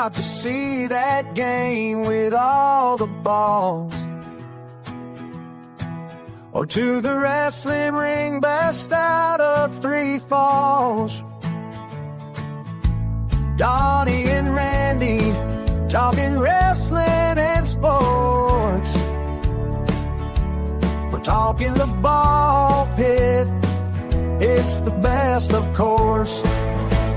out to see that game with all the balls, or to the wrestling ring best out of three falls. Donny and Randy talking wrestling and sports. We're talking the ball pit. It's the best, of course,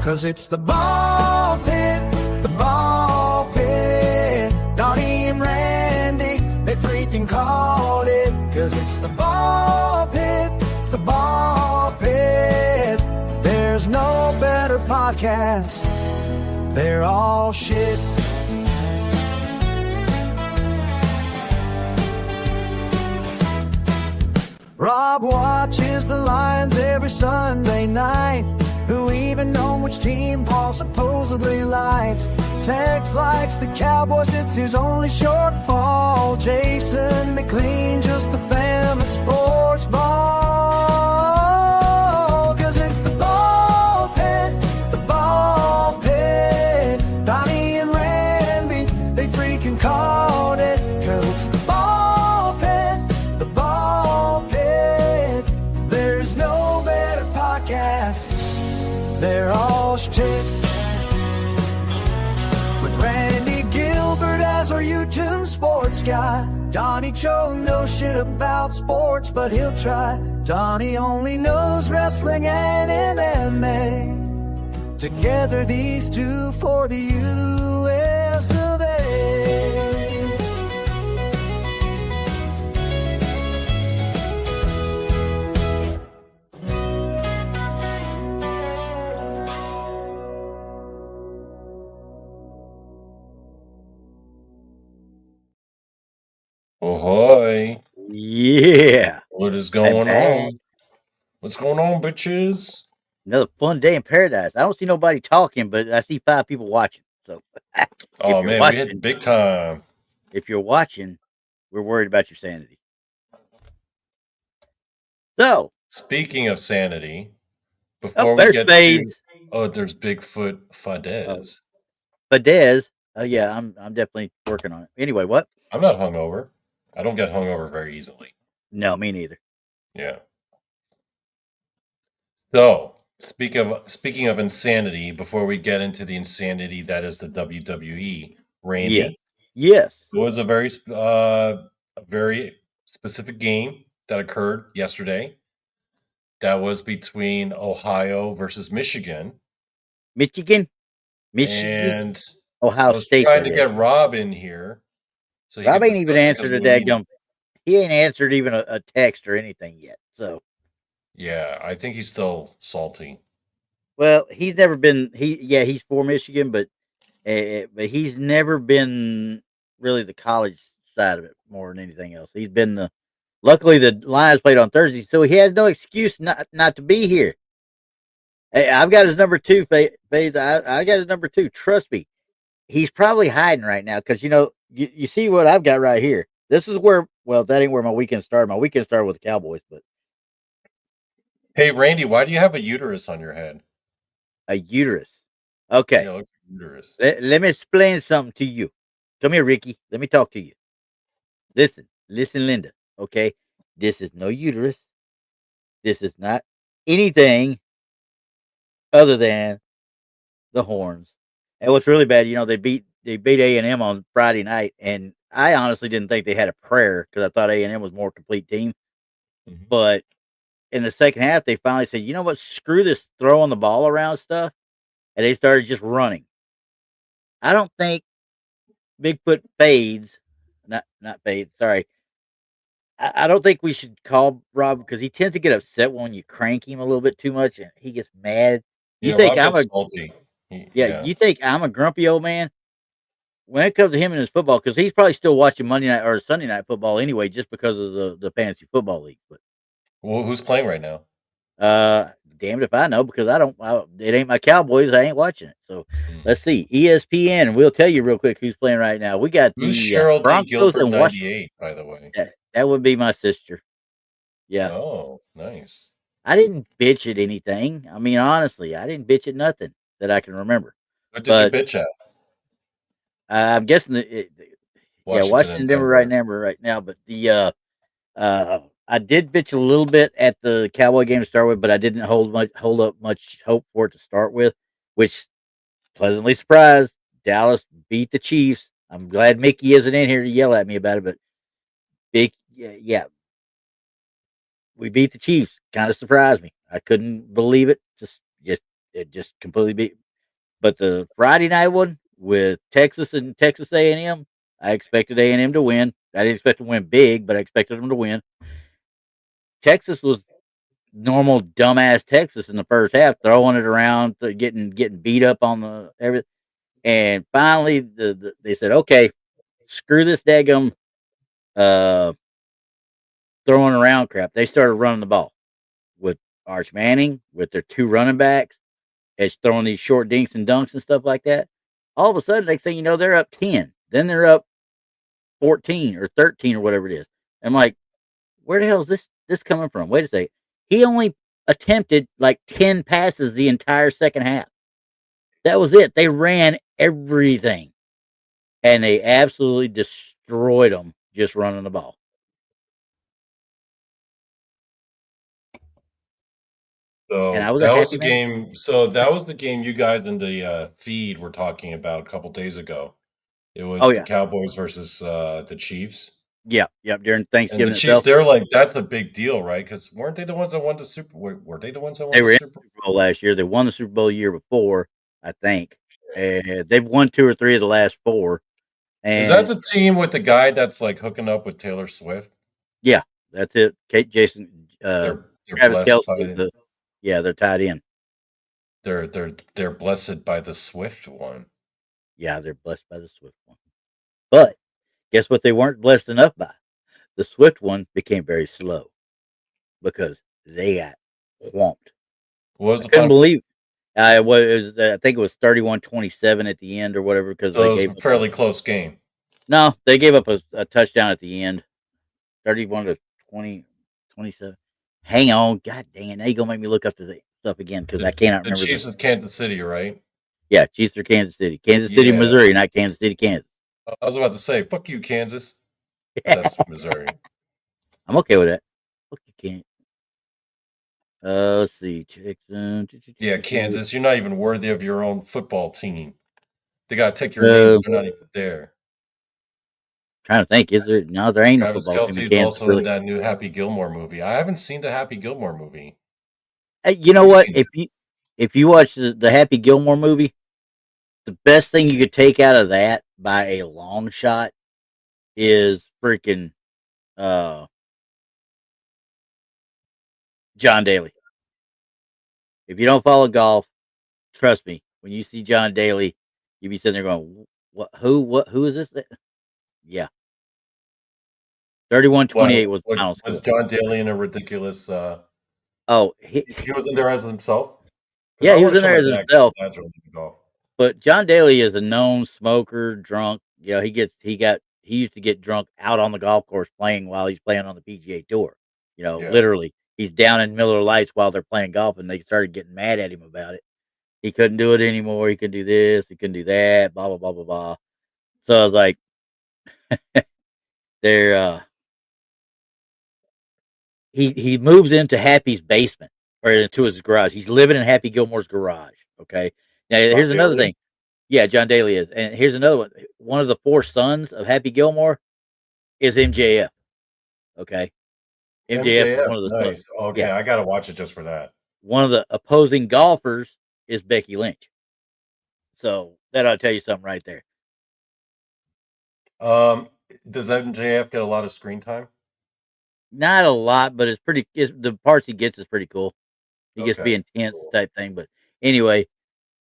'cause it's the ball pit, the ball pit. Donny and Randy, they freaking called it, 'cause it's the ball pit, the ball pit. There's no better podcast. They're all shit. Rob watches the Lions every Sunday night. Who even know which team Paul supposedly likes? Tex likes the Cowboys, it's his only shortfall. Jason McLean, just a fan of sports ball. 'Cause it's the ball pit, the ball pit. Donny and Randy, they freaking called it. 'Cause it's the ball pit, the ball pit. There's no better podcast. They're all shit. With Randy Gilbert as our YouTube sports guy. Donny Cho knows shit about sports, but he'll try. Donny only knows wrestling and MMA. Together these two for the US of A. Ahoy. Yeah. What is going on? What's going on, bitches? Another fun day in paradise. I don't see nobody talking, but I see 5 people watching. So, oh man, we hit big time. If you're watching, we're worried about your sanity. So, speaking of sanity, before we get Fades. There's Bigfoot Fadez. Fadez. Yeah, I'm definitely working on it. Anyway, what? I'm not hungover. I don't get hungover very easily. No, me neither. Yeah. So, speaking of insanity, before we get into the insanity that is the WWE, Randy. Yeah. Yes. It was a very specific game that occurred yesterday. That was between Ohio versus Michigan. Michigan. And Ohio State. Trying to get Rob in here. So Rob ain't even answered a daggum. He ain't answered even a text or anything yet. So. Yeah, I think he's still salty. Well, he's never been. He's for Michigan, but he's never been really the college side of it more than anything else. He's been Luckily, the Lions played on Thursday, so he has no excuse not to be here. Hey, I've got his number 2, Faith. I got his number 2. Trust me, he's probably hiding right now because you see what I've got right here. This is where that ain't where my weekend started. My weekend started with the Cowboys, but. Hey, Randy, why do you have a uterus on your head? A uterus. Okay. Yeah, like a uterus. Let me explain something to you. Come here, Ricky. Let me talk to you. Listen, Linda. Okay? This is no uterus. This is not anything other than the horns. And what's really bad, they beat A&M on Friday night, and I honestly didn't think they had a prayer because I thought A&M was a more complete team. Mm-hmm. But in the second half, they finally said, you know what, screw this throwing the ball around stuff. And they started just running. I don't think Bigfoot Fades, not Fades, sorry. I don't think we should call Rob because he tends to get upset when you crank him a little bit too much and he gets mad. You think I'm salty. You think I'm a grumpy old man? When it comes to him and his football, because he's probably still watching Monday night or Sunday night football anyway, just because of the fantasy football league. But who's playing right now? Damned if I know because it ain't my Cowboys. I ain't watching it. So let's see. ESPN. We'll tell you real quick who's playing right now. We got who's Cheryl D. Gilbert 98, by the way. That would be my sister. Yeah. Oh, nice. I didn't bitch at anything. I mean, honestly, I didn't bitch at nothing that I can remember. What did you bitch at? I'm guessing yeah, Washington Washington, and Denver Denver. right now. But I did bitch a little bit at the Cowboy game to start with, but I didn't hold up much hope for it to start with, which pleasantly surprised. Dallas beat the Chiefs. I'm glad Mickey isn't in here to yell at me about it, but yeah, we beat the Chiefs. Kind of surprised me. I couldn't believe it. Just it just completely beat. But the Friday night one with Texas and Texas A&M, I expected A&M to win. I didn't expect to win big, but I expected them to win. Texas was normal dumbass Texas in the first half, throwing it around, getting beat up on the everything. And finally, they said, "Okay, screw this daggum uh, throwing around crap." They started running the ball with Arch Manning, with their two running backs. It's throwing these short dinks and dunks and stuff like that. All of a sudden, next thing you know, they're up 10. Then they're up 14 or 13 or whatever it is. I'm like, where the hell is this coming from? Wait a second. He only attempted like 10 passes the entire second half. That was it. They ran everything and they absolutely destroyed them just running the ball. And I So was a that was happy the man. game. So that was the game you guys in the feed were talking about a couple days ago. It Oh was the yeah. Cowboys versus the Chiefs. Yeah. Yep. During And the Thanksgiving Chiefs, itself. they're like, that's a big deal, right? Because weren't they the ones that won the Super? Were they the ones that won They the were in Super? the Super Bowl last year. They won the Super Bowl year before, I think. And they've won two or three of the last four. Is that And the team with the guy that's like hooking up with Taylor Swift? yeah, that's it. Kate, Jason, They're Travis blessed Kelsey by is yeah, they're tied in. they're blessed by the Swift one. Yeah, they're blessed by the Swift one. But guess what? They weren't blessed enough by the Swift one became very slow because they got whomped. What was I the couldn't final? believe. I think it was 31-27 at the end or whatever because So they it was gave a up fairly close game. no, they gave up a touchdown at the end, 31-20, 27. Hang on, god dang it! Now you gonna make me look up the stuff again because I cannot The remember the. Chiefs of Kansas City, right? Yeah, Chiefs are Kansas City, Yeah. Missouri, not Kansas City, Kansas. I was about to say, fuck you, Kansas. But that's Missouri. I'm okay with that. Fuck you, can't. Let's see. Yeah, Kansas, you're not even worthy of your own football team. They gotta take your name, Uh, but they're not even there. trying to think. Is there? No, there ain't no Travis football team in Kelce is Kansas, also in really. that new Happy Gilmore movie. I haven't seen the Happy Gilmore movie. Hey, you know You've what? seen it. If you watch the Happy Gilmore movie, the best thing you could take out of that by a long shot is freaking uh John Daly. If you don't follow golf, trust me, when you see John Daly, you be sitting there going, "What? Who is this?" Yeah, 31-28 was the final Was score. John Daly in a ridiculous, Oh, he was in there as himself? Because yeah, I he was wanna in show there my as dad 'cause himself. my dad's really into golf. But John Daly is a known smoker, drunk. You know, he used to get drunk out on the golf course playing while he's playing on the PGA Tour. You know, Yeah. literally, he's down in Miller Lights while they're playing golf, and they started getting mad at him about it. He couldn't do it anymore. He couldn't do this. He couldn't do that. Blah blah blah blah blah. So I was like, they're he moves into Happy's basement or into his garage. He's living in Happy Gilmore's garage. Okay. Now John here's another Daly? thing. Yeah, John Daly is, and here's another one. One of the four sons of Happy Gilmore is MJF. Okay, MJF is MJF, one of the sons. nice. Okay, Yeah, I gotta watch it just for that. one of the opposing golfers is Becky Lynch. So that ought to tell you something right there. Um, does MJF get a lot of screen time? Not a lot, but the parts he gets is pretty cool. He gets to be Okay, intense cool. type thing. But anyway,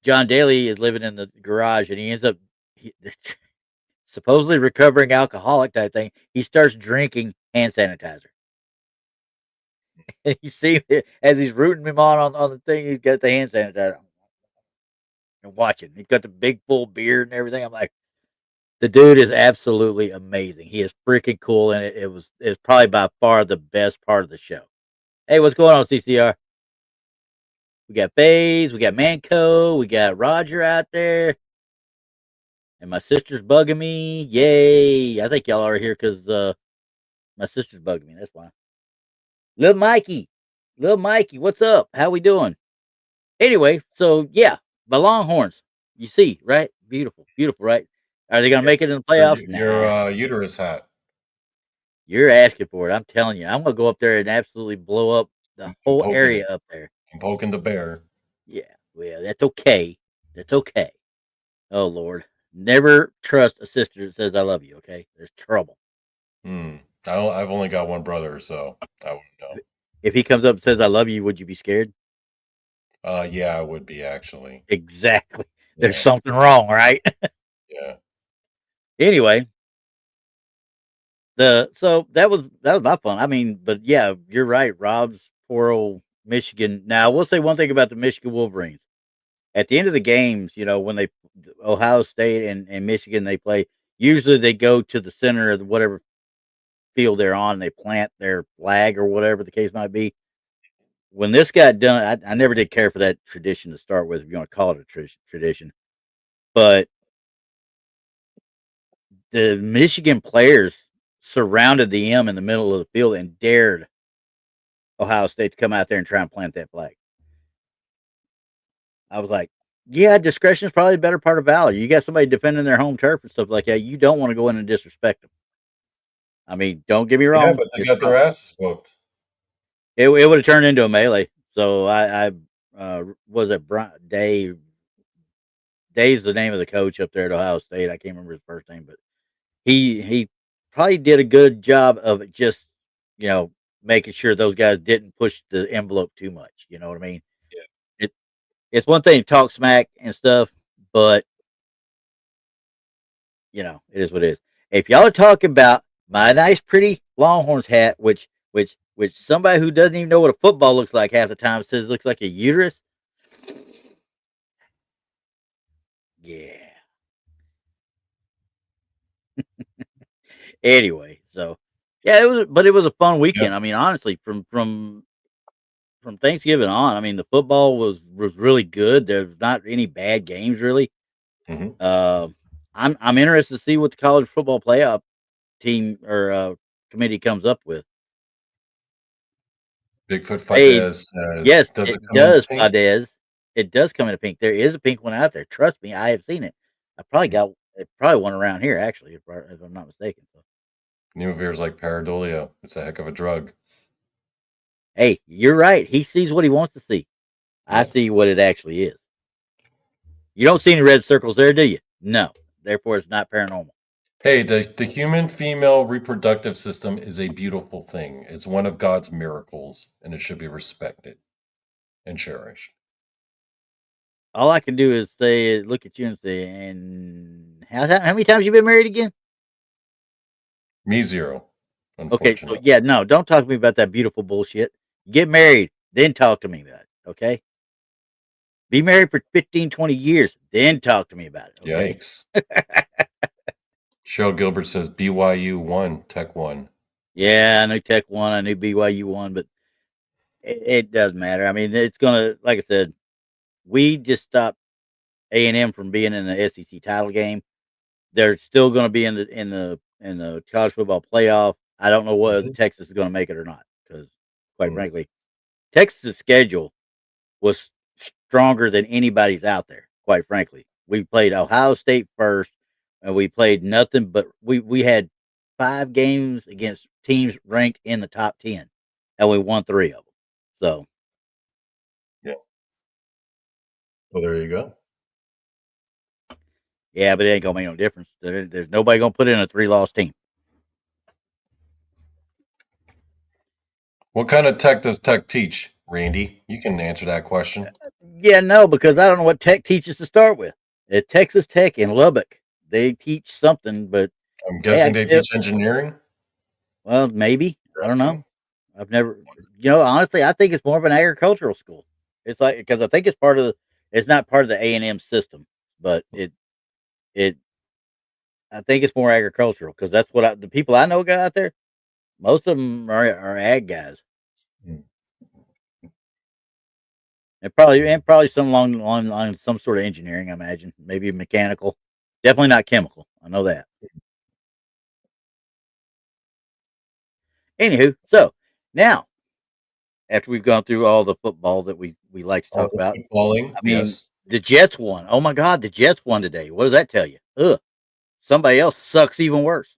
John Daly is living in the garage, and he ends up supposedly recovering alcoholic type thing. He starts drinking hand sanitizer. And you see it as he's rooting him on the thing. He's got the hand sanitizer and watching. He's got the big full beard and everything. I'm like, the dude is absolutely amazing. He is freaking cool, and it's probably by far the best part of the show. Hey, what's going on, CCR? We got FaZe, we got Manco, we got Roger out there. And my sister's bugging me. Yay! I think y'all are here because my sister's bugging me. That's why. Little Mikey, what's up? How we doing? Anyway, so yeah, the Longhorns. You see, right? Beautiful, beautiful, right? Are they gonna Yeah. make it in the Your playoffs? your, Nah. uh, uterus hat. You're asking for it. I'm telling you, I'm gonna go up there and absolutely blow up the I'm whole poking area it. up there. I'm poking the bear. Yeah, well, that's okay. That's okay. Oh Lord, never trust a sister that says I love you. Okay, there's trouble. Hmm. I've only got one brother, so I wouldn't know. If he comes up and says I love you, would you be scared? Yeah, I would be actually. Exactly. There's Yeah, something wrong, right? yeah. Anyway, the so that was my fun. I mean, but yeah, you're right. Rob's poor old Michigan. Now, I will say one thing about the Michigan Wolverines. At the end of the games, when they Ohio State and Michigan they play, usually they go to the center of whatever field they're on. And they plant their flag or whatever the case might be. When this got done, I never did care for that tradition to start with, if you want to call it a tradition. But the Michigan players surrounded the M in the middle of the field and dared Ohio State to come out there and try and plant that flag. I was like, yeah, discretion is probably the better part of valor. You got somebody defending their home turf and stuff like that. You don't want to go in and disrespect them. I mean, don't get me Yeah, wrong. but they got their asses whooped. It would have turned into a melee. So I was it Dave. Dave's the name of the coach up there at Ohio State. I can't remember his first name, but he probably did a good job of it, just you know making sure those guys didn't push the envelope too much. You know what I mean? Yeah. It it's one thing to talk smack and stuff, but it is what it is. If y'all are talking about my nice, pretty Longhorns hat, which somebody who doesn't even know what a football looks like half the time says it looks like a uterus. Yeah. Anyway, so yeah, it was a fun Yeah. weekend. I mean, honestly, from Thanksgiving on, I mean, the football was really good. There's not any bad games really. Hmm. Uh, I'm interested to see what the college football playoff team or committee comes up with. Bigfoot Hey, Fadez says, yes, "Does it it come in does, pink?" Fadez. It does come in a pink. There is a pink one out there. Trust me, I have seen it. I probably Hmm. got probably one around here actually, if I'm not mistaken. So, Nemovir's like pareidolia. It's a heck of a drug. hey, you're right. He sees what he wants to see. I Yeah. see what it actually is. You don't see any red circles there, do you? No. Therefore, it's not paranormal. Hey, the human female reproductive system is a beautiful thing. It's one of God's miracles, and it should be respected and cherished. All I can do is say, look at you and say, and how many times you been married again? Me zero, Okay, so unfortunately. yeah, no, don't talk to me about that beautiful bullshit. Get married, then talk to me about it. Okay, be married for 15, 20 years, then talk to me about it. Okay. Yikes. Cheryl Gilbert says BYU won, Tech won. Yeah, I knew Tech won, I knew BYU won, but it doesn't matter. I mean, it's gonna, like I said, we just stopped A&M from being in the SEC title game. They're still going to be in the college football playoff. I don't know whether Mhm. Texas is going to make it or not because, quite Mm. frankly, Texas' schedule was stronger than anybody's out there. Quite frankly, we played Ohio State first, and we played nothing but we had 5 games against teams ranked in the top 10, and we won 3 of them. So Yeah. Well, there you go. yeah, but it ain't gonna make no difference. There's nobody gonna put in a 3-loss team. What kind of tech does Tech teach, Randy? You can answer that question. Yeah, no, because I don't know what Tech teaches to start with. At Texas Tech in Lubbock, they teach something, but I'm hey, I guessing can they tell. teach engineering. Well, maybe I don't Interesting. know. I've never, honestly, I think it's more of an agricultural school. It's like because I think it's not part of the A&M system, but it I think it's more agricultural because that's what the people I know got out there. Most of them are ag guys, Mm. and probably some along some sort of engineering. I imagine maybe mechanical. Definitely not chemical. I know that. Anywho, so now after we've gone through all the football that we like to All talk the about, footballing, I mean, yes. the Jets won. Oh my God, the Jets won today. What does that tell you? Ugh, somebody else sucks even worse.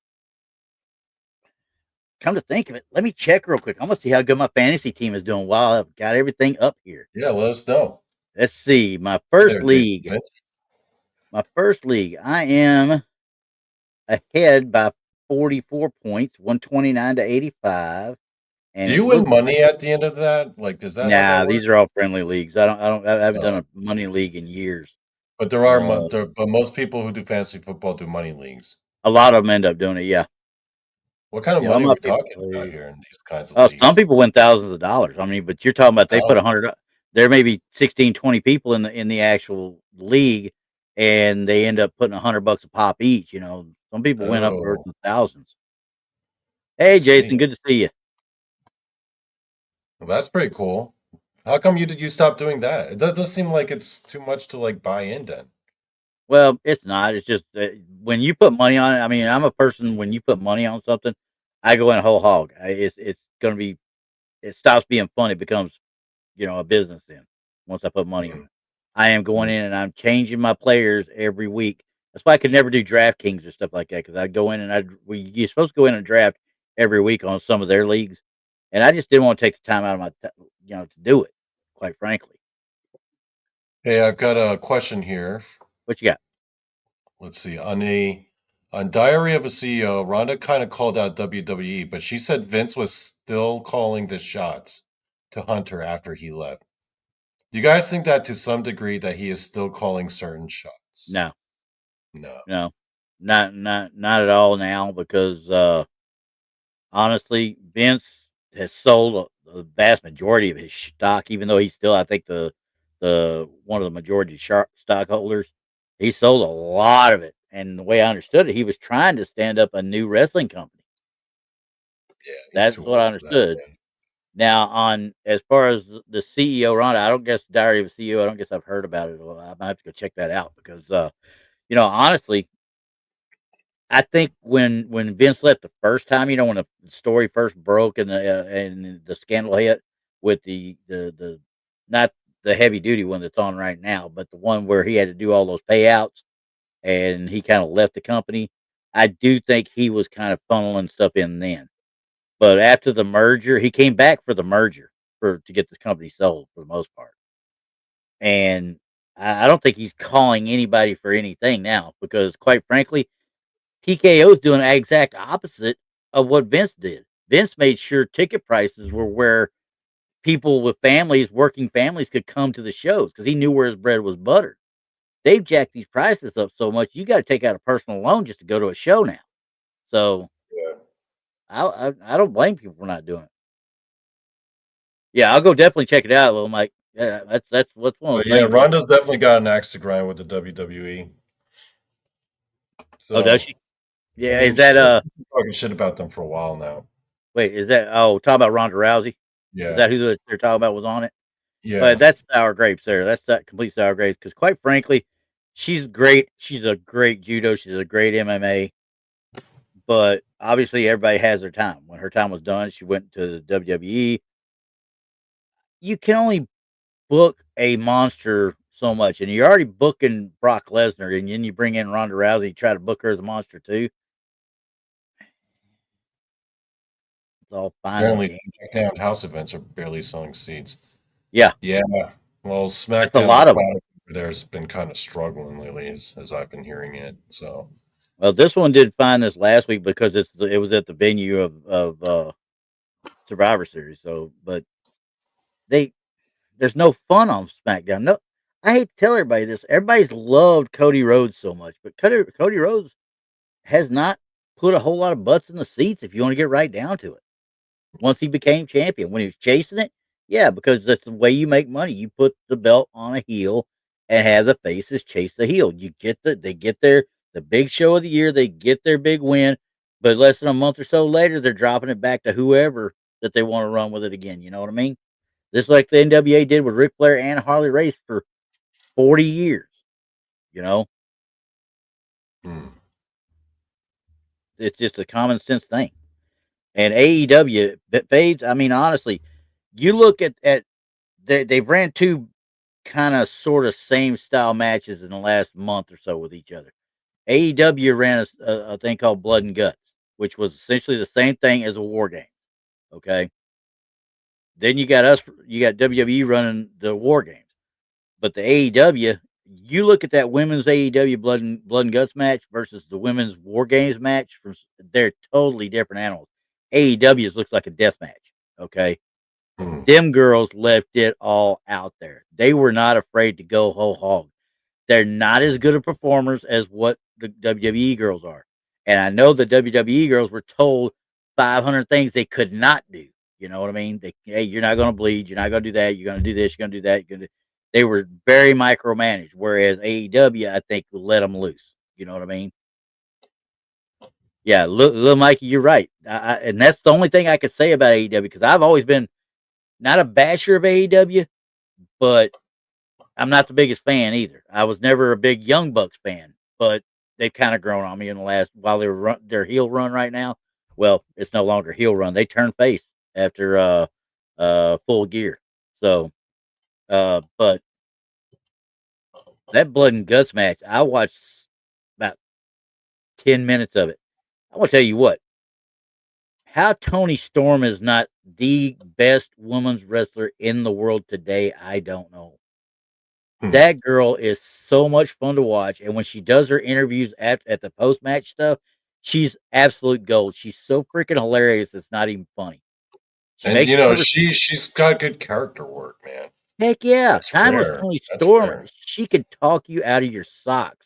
Come to think of it, let me check real quick. I'm gonna see how good my fantasy team is doing while I've got everything up here. Yeah, let us know. Let's see. My Hey first there, Jason league. Finch. My first league. I am ahead by 44 points, 129 to 85. And Do it you win looks like money at the end of that? Like, is that how that nah, these works? are all friendly leagues. I haven't done No. a money league in years. But there are Uh, but most people who do fantasy football do money leagues. a lot of them end up doing it. Yeah. What kind of Yeah. All money are my we people talking about play. here in these kinds of Some leagues? people win thousands of dollars. I mean, but you're talking about they put 100. There may be 16, 20 people in the actual league, and they end up putting $100 a pop each. You know, some people win upwards Oh, of thousands. I Hey, see. Jason, good to see you. Well, that's pretty cool. How come you stopped doing that? It does seem like it's too much to like buy in then. Well, it's not. It's just that when you put money on it. I mean, I'm a person. When you put money on something, I go in whole hog. It's going to be. It stops being fun. It becomes a business. Then once I put money on Mm, it, I am going mm. in and I'm changing my players every week. That's why I could never do DraftKings or stuff like that because I'd go in and you're supposed to go in and draft every week on some of their leagues, and I just didn't want to take the time out of to do it. Quite frankly, Hey, I've got a question here. what you got? Let's see. On Diary of a CEO, Rhonda kind of called out WWE, but she said Vince was still calling the shots to Hunter after he left. Do you guys think that to some degree that he is still calling certain shots? No, No. no, not at all now because honestly, Vince has sold the vast majority of his stock, even though he's still, I think, the one of the majority stockholders. He sold a lot of it, and the way I understood it, he was trying to stand up a new wrestling company. Yeah, he's That's too what I old for that, understood. man. Now, on as far as the CEO, Ron, I don't guess Diary of a CEO. I don't guess I've heard about it. Well, I might have to go check that out because, honestly, I think when Vince left the first time, when the story first broke and the scandal hit with the not the heavy duty one that's on right now, but the one where he had to do all those payouts and he kind of left the company. I do think he was kind of funneling stuff in then. But after the merger, he came back for the merger to get the company sold for the most part. And I don't think he's calling anybody for anything now because, quite frankly, TKO is doing the exact opposite of what Vince did. Vince made sure ticket prices were where people with families, working families, could come to the shows because he knew where his bread was buttered. They've jacked these prices up so much, you got to take out a personal loan just to go to a show now. So Yeah. I don't blame people for not doing it. Yeah, I'll go definitely check it out, little Mike. Yeah, that's what's one of But those yeah, things. Ronda's definitely got an axe to grind with the WWE. Oh, does So, she? I Yeah, is mean, that she's been talking shit about them for a while now. wait, is that talk about Ronda Rousey? Is Yeah. that who they're talking about was on it? But Yeah. that's sour grapes there. That's that complete sour grapes. Because quite frankly, she's great. She's a great judo. She's a great MMA. But obviously, everybody has their time. When her time was done, she went to the WWE. You can only book a monster so much, and you're already booking Brock Lesnar, and then you bring in Ronda Rousey, try to book her as a monster too. It's all fine and Apparently, dandy. SmackDown house events are barely selling seats. Yeah, Yeah. Well, that's a SmackDown, the lot of them. product there's been kind of struggling lately, as I've been hearing it. So, Well, this one did fine this last week because it was at the venue of Survivor Series. So, but they there's no fun on SmackDown. No, I hate to tell everybody this. Everybody's loved Cody Rhodes so much, but Cody Rhodes has not put a whole lot of butts in the seats. If you want to get right down to it, once he became champion, when he was chasing it, yeah, because that's the way you make money. You put the belt on a heel and have the faces chase the heel. They get the big show of the year. They get their big win, but less than a month or so later, they're dropping it back to whoever that they want to run with it again. You know what I mean? Just like the NWA did with Ric Flair and Harley Race for 40 years, you know? Hmm. It's just a common sense thing. And AEW fades. I mean, honestly, you look at they've ran two kind of sort of same style matches in the last month or so with each other. AEW ran a thing called Blood and Guts, which was essentially the same thing as a war game. Okay. Then you got WWE running the war games. But the AEW, you look at that women's AEW Blood and Guts match versus the women's War Games match. They're totally different animals. AEW's looks like a death match. Okay, Hmm. them girls left it all out there. They were not afraid to go whole hog. They're not as good of performers as what the WWE girls are. And I know the WWE girls were told 500 things they could not do. You know what I mean? Hey, you're not going to bleed. You're not going to do that. You're going to do this. You're going to do that. They were very micromanaged. Whereas AEW, I think, let them loose. You know what I mean? Yeah, little Mikey, you're right. And that's the only thing I could say about AEW because I've always been not a basher of AEW, but I'm not the biggest fan either. I was never a big Young Bucks fan, but they've kind of grown on me in the last while their heel run right now. Well, it's no longer heel run. They turned face after Full Gear. So but that Blood and Guts match, I watched about 10 minutes of it. I want to tell you what, how Tony Storm is not the best women's wrestler in the world today, I don't know. Hmm. That girl is so much fun to watch, and when she does her interviews at the post match stuff, she's absolute gold. She's so freaking hilarious. It's not even funny. She And makes you fun know, of her. she's got good character work, man. Heck yeah, That's timeless rare. Tony That's Storm. rare. She could talk you out of your socks,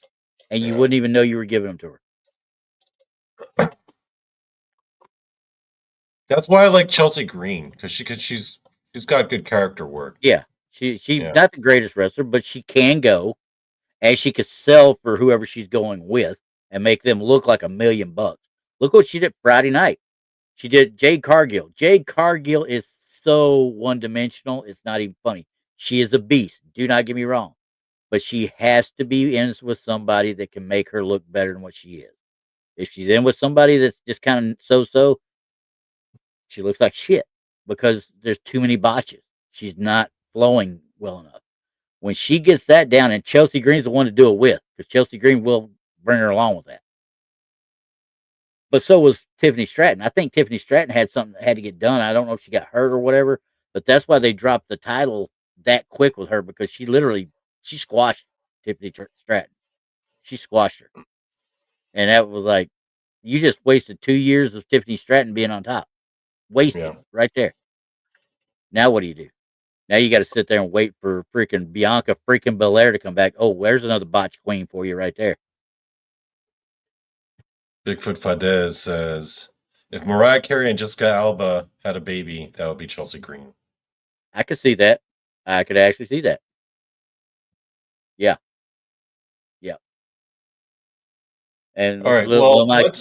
and you Yeah. wouldn't even know you were giving them to her. That's why I like Chelsea Green because she's got good character work. Yeah, she's Yeah. not the greatest wrestler, but she can go, and she could sell for whoever she's going with, and make them look like $1,000,000. Look what she did Friday night. She did Jade Cargill. Jade Cargill is so one dimensional. It's not even funny. She is a beast. Do not get me wrong, but she has to be in with somebody that can make her look better than what she is. If she's in with somebody that's just kind of so, she looks like shit because there's too many botches. She's not flowing well enough. When she gets that down, and Chelsea Green's the one to do it with, because Chelsea Green will bring her along with that. But so was Tiffany Stratton. I think Tiffany Stratton had something that had to get done. I don't know if she got hurt or whatever, but that's why they dropped the title that quick with her because she squashed Tiffany Stratton. She squashed her, and that was like you just wasted 2 years of Tiffany Stratton being on top. Wasted Yeah. right there. Now what do you do? Now you got to sit there and wait for freaking Bianca freaking Belair to come back. Oh, there's another botch queen for you right there. Bigfoot Fadez says, if Mariah Carey and Jessica Alba had a baby, that would be Chelsea Green. I could see that. I could actually see that. Yeah. Yeah. And All right. little Well, Mike,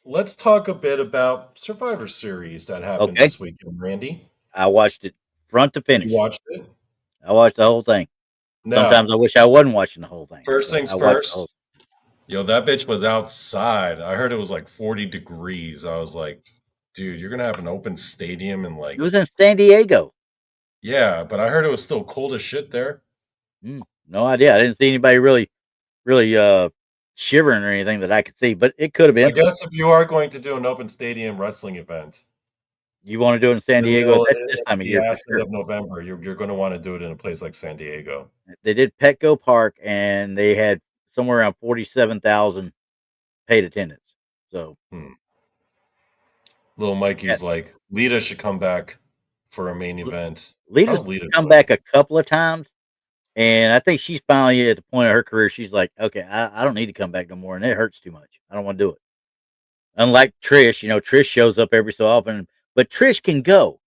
let's talk a bit about Survivor Series that happened okay. this weekend, Randy. I watched it front to You finish. watched it? I watched the whole thing. Sometimes Now, I wish I wasn't watching the whole thing, first but things I watched the whole first. Yo, that bitch was outside. I heard it was like 40 degrees. I was like, dude, you're gonna have an open stadium and It like, was in San Diego. yeah, but I heard it was still cold as shit there. No idea. I didn't see anybody really shivering or anything that I could see, but it could have I been. guess if you are going to do an open stadium wrestling event You want to do it in San in the Diego middle at this time of the year for acid sure. of November, you're going to want to do it in a place like San Diego. They did Petco Park, and they had somewhere around 47,000 paid attendance. So Hmm. Little yeah, Mikey's like, Lita should come back for a main event. Lita's How's Lita come doing? back a couple of times, and I think she's finally at the point of her career. She's like, okay, I don't need to come back no more, and it hurts too much. I don't want to do it. Unlike Trish, Trish shows up every so often, but Trish can go.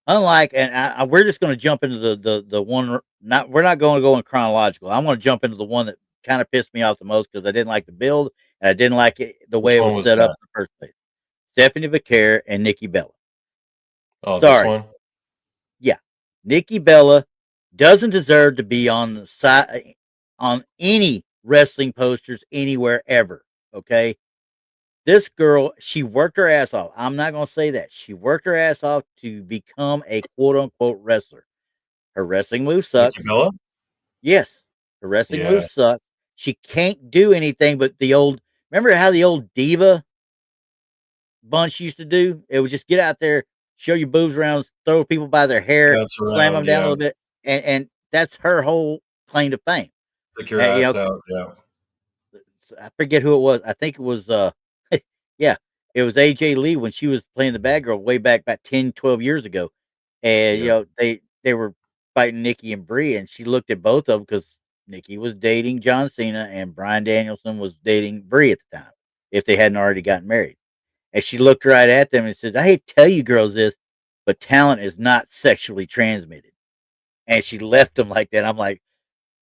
Unlike, and we're just going to jump into the one. Not we're not going to go in chronological. I'm going to jump into the one that kind of pissed me off the most because I didn't like the build and I didn't like it the way Which it one was was set up that? in the first place. Stephanie Vaquer and Nikki Bella. Oh, this Sorry, one? yeah, Nikki Bella doesn't deserve to be on the side on any wrestling posters anywhere ever. Okay. This girl, she worked her ass off. I'm not going to say that. She worked her ass off to become a quote unquote wrestler. Her wrestling move Nikki sucks. Bella? Yes, her wrestling Yeah. moves suck. She can't do anything but the old. Remember how the old diva bunch used to do? It would just get out there, show your boobs around, throw people by their hair, Bounce slam them around, down a yeah. little bit, and that's her whole claim to fame. Stick your And, ass out, yeah. I forget who it was. I think it was yeah, it was AJ Lee when she was playing the bad girl way back about 10, 12 years ago. And Yeah. they were fighting Nikki and Brie, and she looked at both of them because Nikki was dating John Cena and Bryan Danielson was dating Brie at the time, if they hadn't already gotten married. And she looked right at them and said, I hate to tell you girls this, but talent is not sexually transmitted. And she left them like that. I'm like,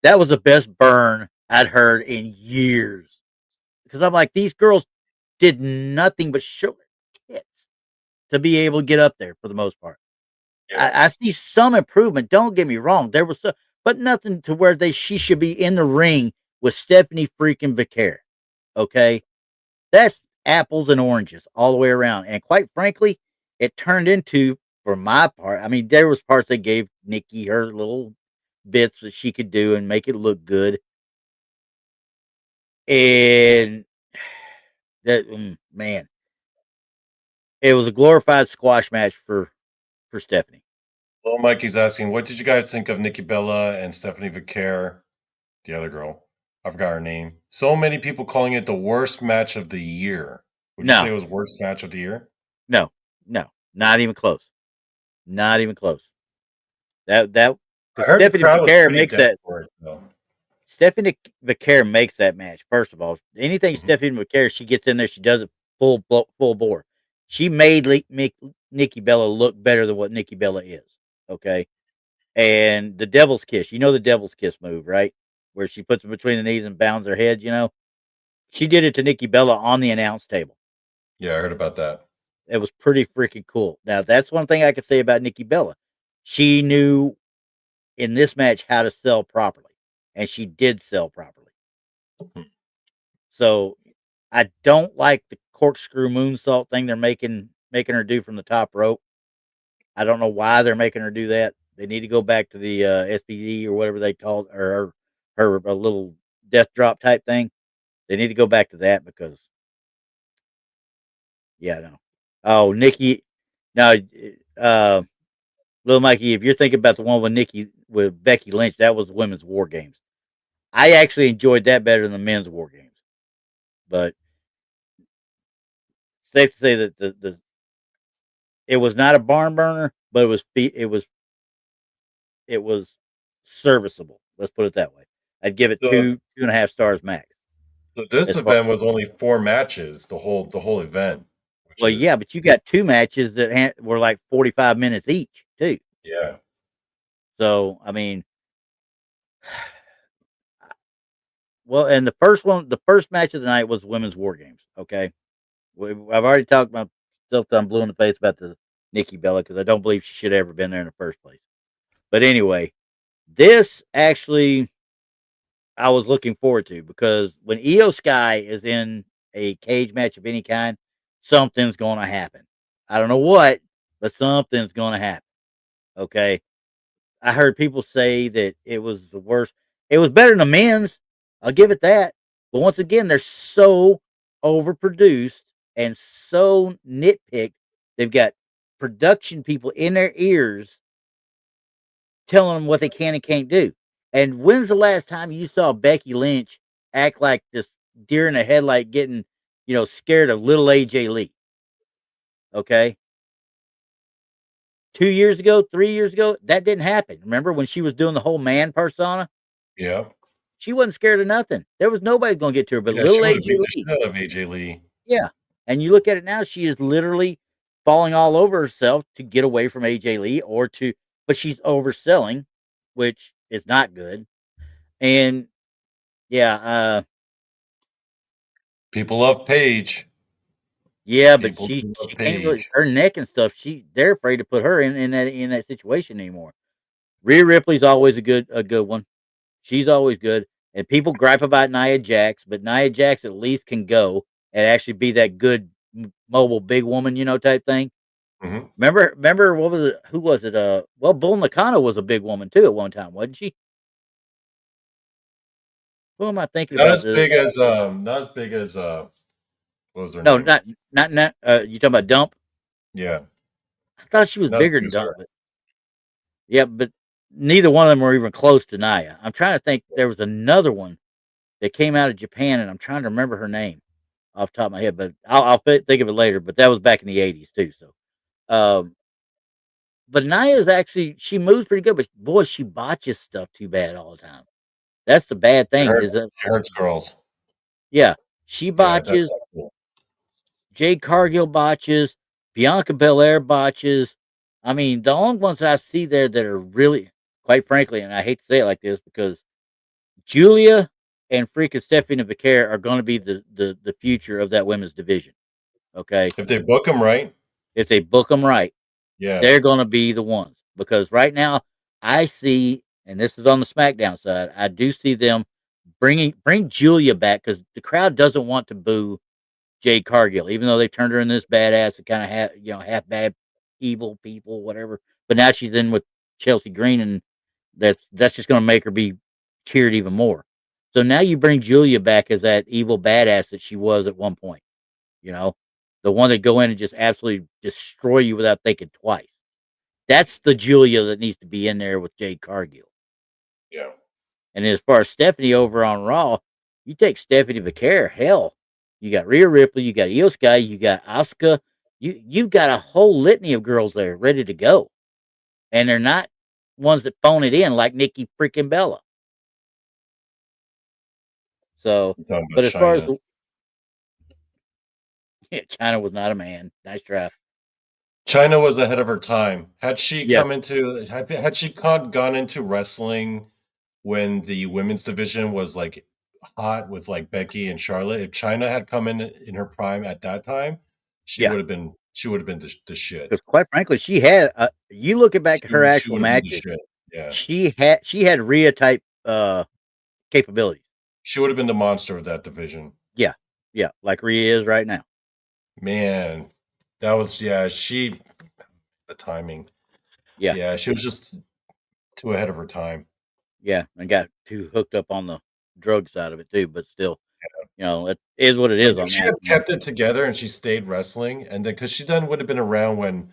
that was the best burn I'd heard in years. Because I'm like, these girls did nothing but show their tits to be able to get up there for the most part. Yeah. I see some improvement. Don't get me wrong. There was but nothing to where she should be in the ring with Stephanie freaking Vicaire. Okay. That's apples and oranges all the way around. And quite frankly, it turned into, for my part, I mean, there was parts that gave Nikki her little bits that she could do and make it look good. And that man, it was a glorified squash match for Stephanie. Well, Mikey's asking, what did you guys think of Nikki Bella and Stephanie Vicaire, the other girl? I forgot her name. So many people calling it the worst match of the year. Would you say it was worst match of the year? No, not even close. Not even close. That I heard Stephanie the crowd was Vicaire pretty makes dead that. for it, though. Stephanie Vicaire makes that match. First of all, anything Stephanie Vicaire, she gets in there, she does it full bore. She made make Nikki Bella look better than what Nikki Bella is. Okay, and the Devil's Kiss, the Devil's Kiss move, right? Where she puts it between the knees and bounds her head. She did it to Nikki Bella on the announce table. Yeah, I heard about that. It was pretty freaking cool. Now, that's one thing I could say about Nikki Bella. She knew in this match how to sell properly, and she did sell properly. So I don't like the corkscrew moonsault thing they're making her do from the top rope. I don't know why they're making her do that. They need to go back to the SPD or whatever they called or her a little death drop type thing. They need to go back to that because no. Oh, Nikki, no, little Mikey, if you're thinking about the one with Becky Lynch, that was women's war games. I actually enjoyed that better than the men's war games. But safe to say that the it was not a barn burner, but it was serviceable. Let's put it that way. I'd give it So, 2.5 stars max. so this As far, event was only 4 matches, the whole event. Which well, is, yeah, but you got 2 matches that were like 45 minutes each, too. yeah. So I mean, well, and the first match of the night was women's war games. Okay, I've already talked about myself till I'm blue in the face about the Nikki Bella because I don't believe she should have ever been there in the first place. But anyway, this actually I was looking forward to because when Io Sky is in a cage match of any kind, something's going to happen. I don't know what, but something's going to happen. Okay, I heard people say that it was the worst. It was better than the men's. I'll give it that. But once again, they're so overproduced and so nitpicked. They've got production people in their ears telling them what they can and can't do. And when's the last time you saw Becky Lynch act like this deer in the headlight getting, scared of little AJ Lee? Okay. 2 years ago, 3 years ago, that didn't happen. Remember when she was doing the whole man persona? Yeah. She wasn't scared of nothing. There was nobody going to get to her but Yeah, she little would have AJ beat the Lee. shit out of AJ Lee. Yeah. And you look at it now, she is literally falling all over herself to get away from AJ Lee but she's overselling, which is not good. And yeah, People love Paige. yeah, but People she do love can't really Paige. her neck and stuff. They're afraid to put her in that situation anymore. Rhea Ripley's always a good one. She's always good. And people gripe about Nia Jax, but Nia Jax at least can go and actually be that good mobile big woman, type thing. Hmm. Remember what was it? Who was it? Well, Bull Nakano was a big woman too at one time, wasn't she? Who am I thinking Not about? as big as not as big as what was her No, name? not. You talking about Dump? Yeah, I thought she was not as bigger big than as her. Dump, but yeah, but neither one of them were even close to Naya. I'm trying to think. There was another one that came out of Japan, and I'm trying to remember her name off the top of my head, but I'll think of it later. But that was back in the '80s too. So, um, but Naya's actually she moves pretty good, but boy, she botches stuff too bad all the time. That's the bad thing. Is that She hurts girls. yeah, she Yeah, that's botches. not cool. Jade Cargill botches. Bianca Belair botches. I mean, the only ones that I see there that are really, quite frankly, and I hate to say it like this because Julia and freaking Stephanie Vaquer are going to be the future of that women's division. Okay, If they book them right, if they book them right, yes. they're going to be the ones because right now I see, and this is on the SmackDown side, I do see them bring Julia back because the crowd doesn't want to boo Jade Cargill, even though they turned her in this badass and kind of half bad evil people, whatever. But now she's in with Chelsea Green, and that's just going to make her be cheered even more. So now you bring Julia back as that evil badass that she was at one point. You know, the one that go in and just absolutely destroy you without thinking twice. That's the Julia that needs to be in there with Jade Cargill. Yeah. And as far as Stephanie over on Raw, you take Stephanie Vaquer, hell, you got Rhea Ripley, you got Io Sky, you got Asuka, you've got a whole litany of girls there ready to go, and they're not ones that phone it in like Nikki freaking Bella. So, I'm talking about but as far as China. the yeah, China was not a man. Nice try. China was ahead of her time. Had she Yeah, come into had she gone into wrestling when the women's division was like hot with like Becky and Charlotte, if China had come in her prime at that time, yeah. she would have been the shit. Because quite frankly, she had. You look at back at her She actual would have been the matches, shit. Yeah. she had Rhea type capabilities. She would have been the monster of that division. Yeah, yeah, like Rhea is right now. Man, that was yeah, the timing. Yeah, Yeah, she was just too ahead of her time. yeah, and got too hooked up on the drug side of it too. But still, it is what it is If on she that. had kept it together and she stayed wrestling, and then because she then would have been around when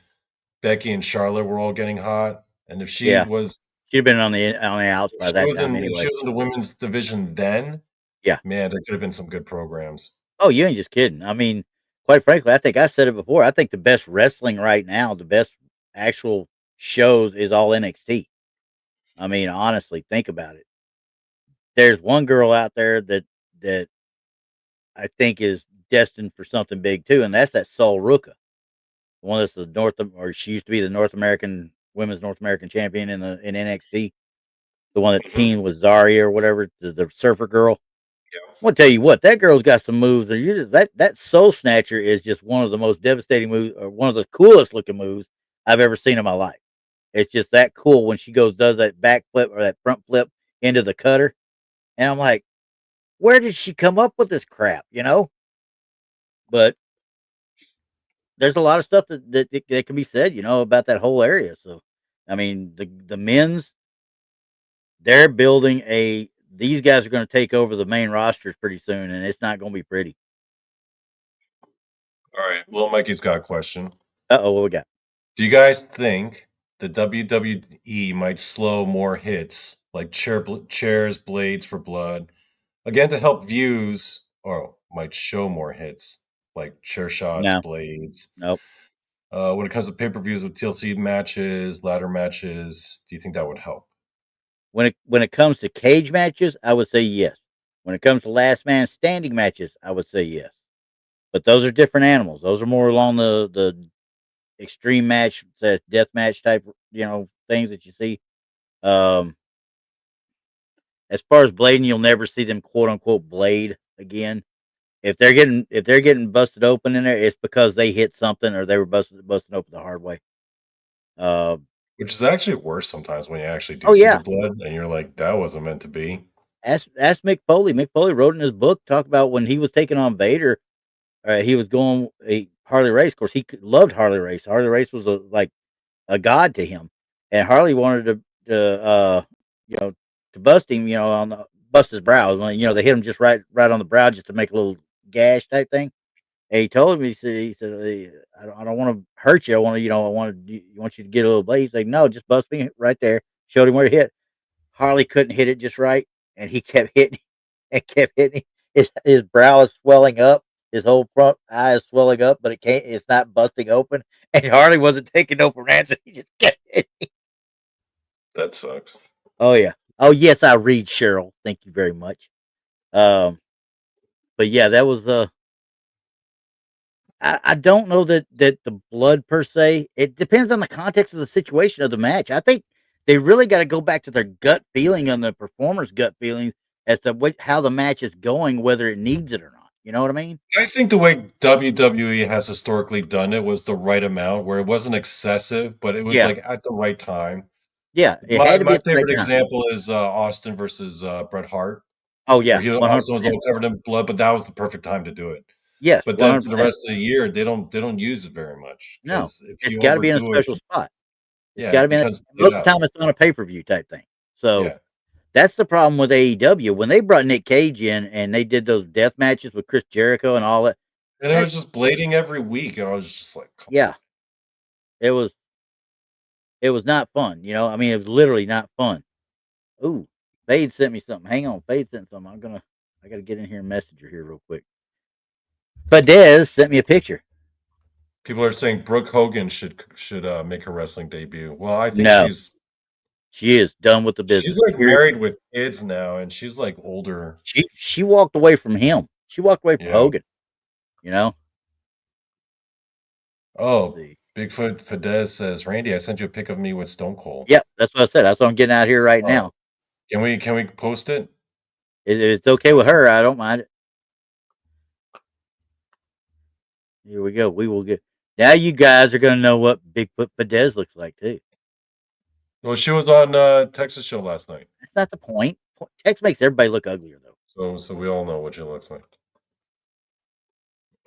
Becky and Charlotte were all getting hot, and if she Yeah, was she'd been on the outs by that time if she anyway. was in the women's division then, Yeah. man, there could have been some good programs. Oh, you ain't just kidding. I mean, quite frankly, I think I said it before. I think the best wrestling right now, the best actual shows is all NXT. I mean, honestly, think about it. There's one girl out there that I think is destined for something big too, and that's that Sol Ruka. The one that's or she used to be the North American champion in NXT. The one that Mhm. teamed with Zarya or whatever, the surfer girl. Yeah. I'm gonna tell you what, that girl's got some moves. That soul snatcher is just one of the most devastating moves, or one of the coolest looking moves I've ever seen in my life. It's just that cool when she does that back flip or that front flip into the cutter, and I'm like, where did she come up with this crap? But there's a lot of stuff that can be said, about that whole area. So, I mean, the men's they're building a. These guys are going to take over the main rosters pretty soon, and it's not going to be pretty. All right. Well, Mikey's got a question. What we got? Do you guys think the WWE might slow more hits like chairs, blades for blood, again to help views, or might show more hits like chair shots, No, blades? nope. When it comes to pay-per-views with TLC matches, ladder matches, do you think that would help? When it comes to cage matches, I would say yes. When it comes to last man standing matches, I would say yes. But those are different animals. Those are more along the extreme match, death match type, things that you see. Um, as far as blading, you'll never see them quote unquote blade again. If they're getting busted open in there, it's because they hit something or they were busted open the hard way. Uh, Which is actually worse sometimes when you actually do oh see the yeah, blood and you're like, that wasn't meant to be. Ask Mick Foley. Mick Foley wrote in his book talk about when he was taking on Vader. He was going a Harley Race. Of course, loved Harley Race. Harley Race was like a god to him, and Harley wanted to you know, to bust him, bust his brow. They hit him just right on the brow just to make a little gash type thing. And he told him, he said, "Hey, I don't want to hurt you. I want to, I want you to get a little blade." He's like, "No, just bust me right there." Showed him where to hit. Harley couldn't hit it just right, and he kept hitting and kept hitting. His brow is swelling up, his whole front eye is swelling up, but it's not busting open. And Harley wasn't taking no for an answer. He just kept hitting. That sucks. Oh yeah. Oh yes, I read Cheryl. Thank you very much. But yeah, that was I don't know that the blood per se. It depends on the context of the situation of the match. I think they really got to go back to their gut feeling and the performer's gut feeling as to how the match is going, whether it needs it or not. You know what I mean? I think the way WWE has historically done it was the right amount, where it wasn't excessive, but it was Yeah, like at the right time. yeah. It My had to be my at the right favorite time. example is Austin versus Bret Hart, Oh where yeah, Austin was 100%. all covered in blood, but that was the perfect time to do it. Yes, But one then hundred for the percent. rest of the year, they don't use it very much No, because if it's you got to be in a overdo it, special spot. It's yeah, got to it be. becomes played Most of the out. time, it's on a pay per view type thing. So Yeah, that's the problem with AEW. When they brought Nick Cage in and they did those death matches with Chris Jericho and all that, and it that was just blading every week, and I was just like, come on. yeah, it was not fun. I mean, it was literally not fun. Ooh, Fade sent me something. Hang on, Fade sent something. I gotta get in here and message her here real quick. Fadez sent me a picture. People are saying Brooke Hogan should make her wrestling debut. Well, I think No, she is done with the she's business. like married with kids now, and she's like older. She walked away from him. She walked away from Yeah. Hogan. You know. Let's Oh, see. Bigfoot Fidesz says, Randy, I sent you a pic of me with Stone Cold. Yep, that's what I said. That's what I'm getting out here right Oh, now. can we post it? It's okay with her. I don't mind it. Here we go. We will get. Now you guys are gonna know what Bigfoot Fadez looks like too. Well, she was on Texas show last night, That's not the point. Text makes everybody look uglier though. so we all know what she looks like.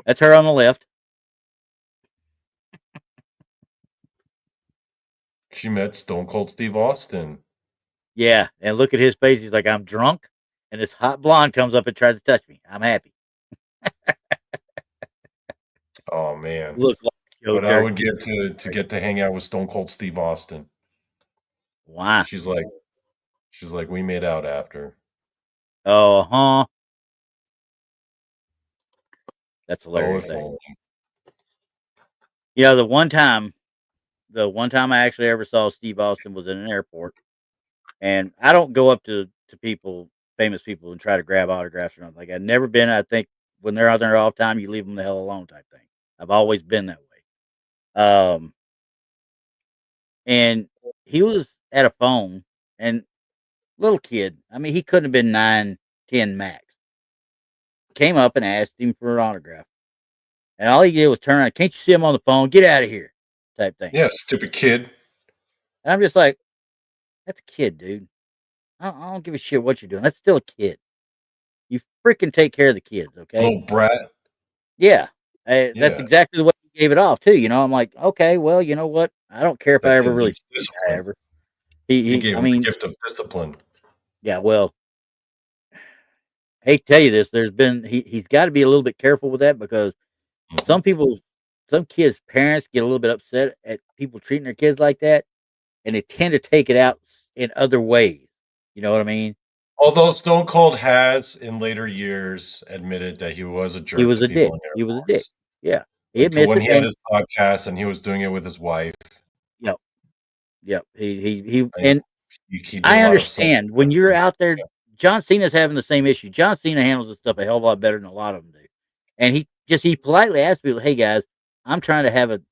That's her on the left. She met Stone Cold Steve Austin. Yeah, and look at his face. He's like, I'm drunk, and this hot blonde comes up and tries to touch me. I'm happy. Oh man, Look like Joe but I Dirt. would give to get to hang out with Stone Cold Steve Austin. Why? She's like we made out after. Oh, huh. That's Oh, hilarious. if only. The one time I actually ever saw Steve Austin was in an airport, and I don't go up to people, famous people, and try to grab autographs or nothing. Like I've never been. I think when they're out there all the time, you leave them the hell alone type thing. I've always been that way. And he was at a phone, and little kid. I mean, he couldn't have been 9, 10 max. Came up and asked him for an autograph, and all he did was turn around. Can't you see him on the phone? Get out of here, type thing. Yeah, stupid kid. And I'm just like, that's a kid, dude. I don't give a shit what you're doing. That's still a kid. You freaking take care of the kids, okay? Little brat. Yeah. That's Yeah, exactly the way he gave it off too. I'm like, okay, well, you know what? I don't care if I that's ever it. really It's see the guy discipline. ever. He He gave I him the mean, gift of discipline. yeah, well, hate to tell you this, he's got to be a little bit careful with that because Mhm. some kids' parents get a little bit upset at people treating their kids like that, and they tend to take it out in other ways. You know what I mean? Although Stone Cold has, in later years, admitted that he was a He jerk was to a dick. people in He was a dick. airports. Yeah, he Like admits when it, he had and his podcast and he was doing it with his wife, yep, yep. He and and he did a I lot of self understand when you're out there. John Cena's having the same issue. John Cena handles this stuff a hell of a lot better than a lot of them do, and he politely asked people, "Hey guys, I'm trying to have an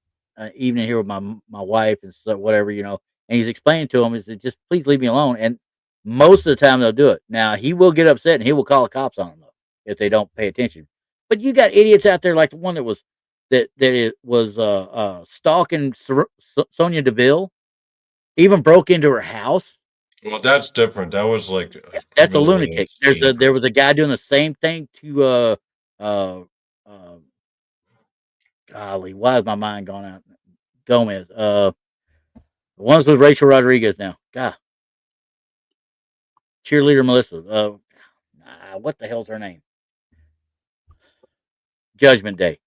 evening here with my wife and so whatever And he's explaining to them, "Is just please leave me alone." And most of the time they'll do it. Now he will get upset and he will call the cops on them though if they don't pay attention. But you got idiots out there like the one that it was stalking Sonia Deville, even broke into her house. Well, that's different. That was like That's a criminally lunatic. insane There was person. a guy doing the same thing to uh uh golly, why is my mind gone out? Gomez. The ones with Rachel Rodriguez now. God, cheerleader Melissa. What the hell's her name? Judgment Day.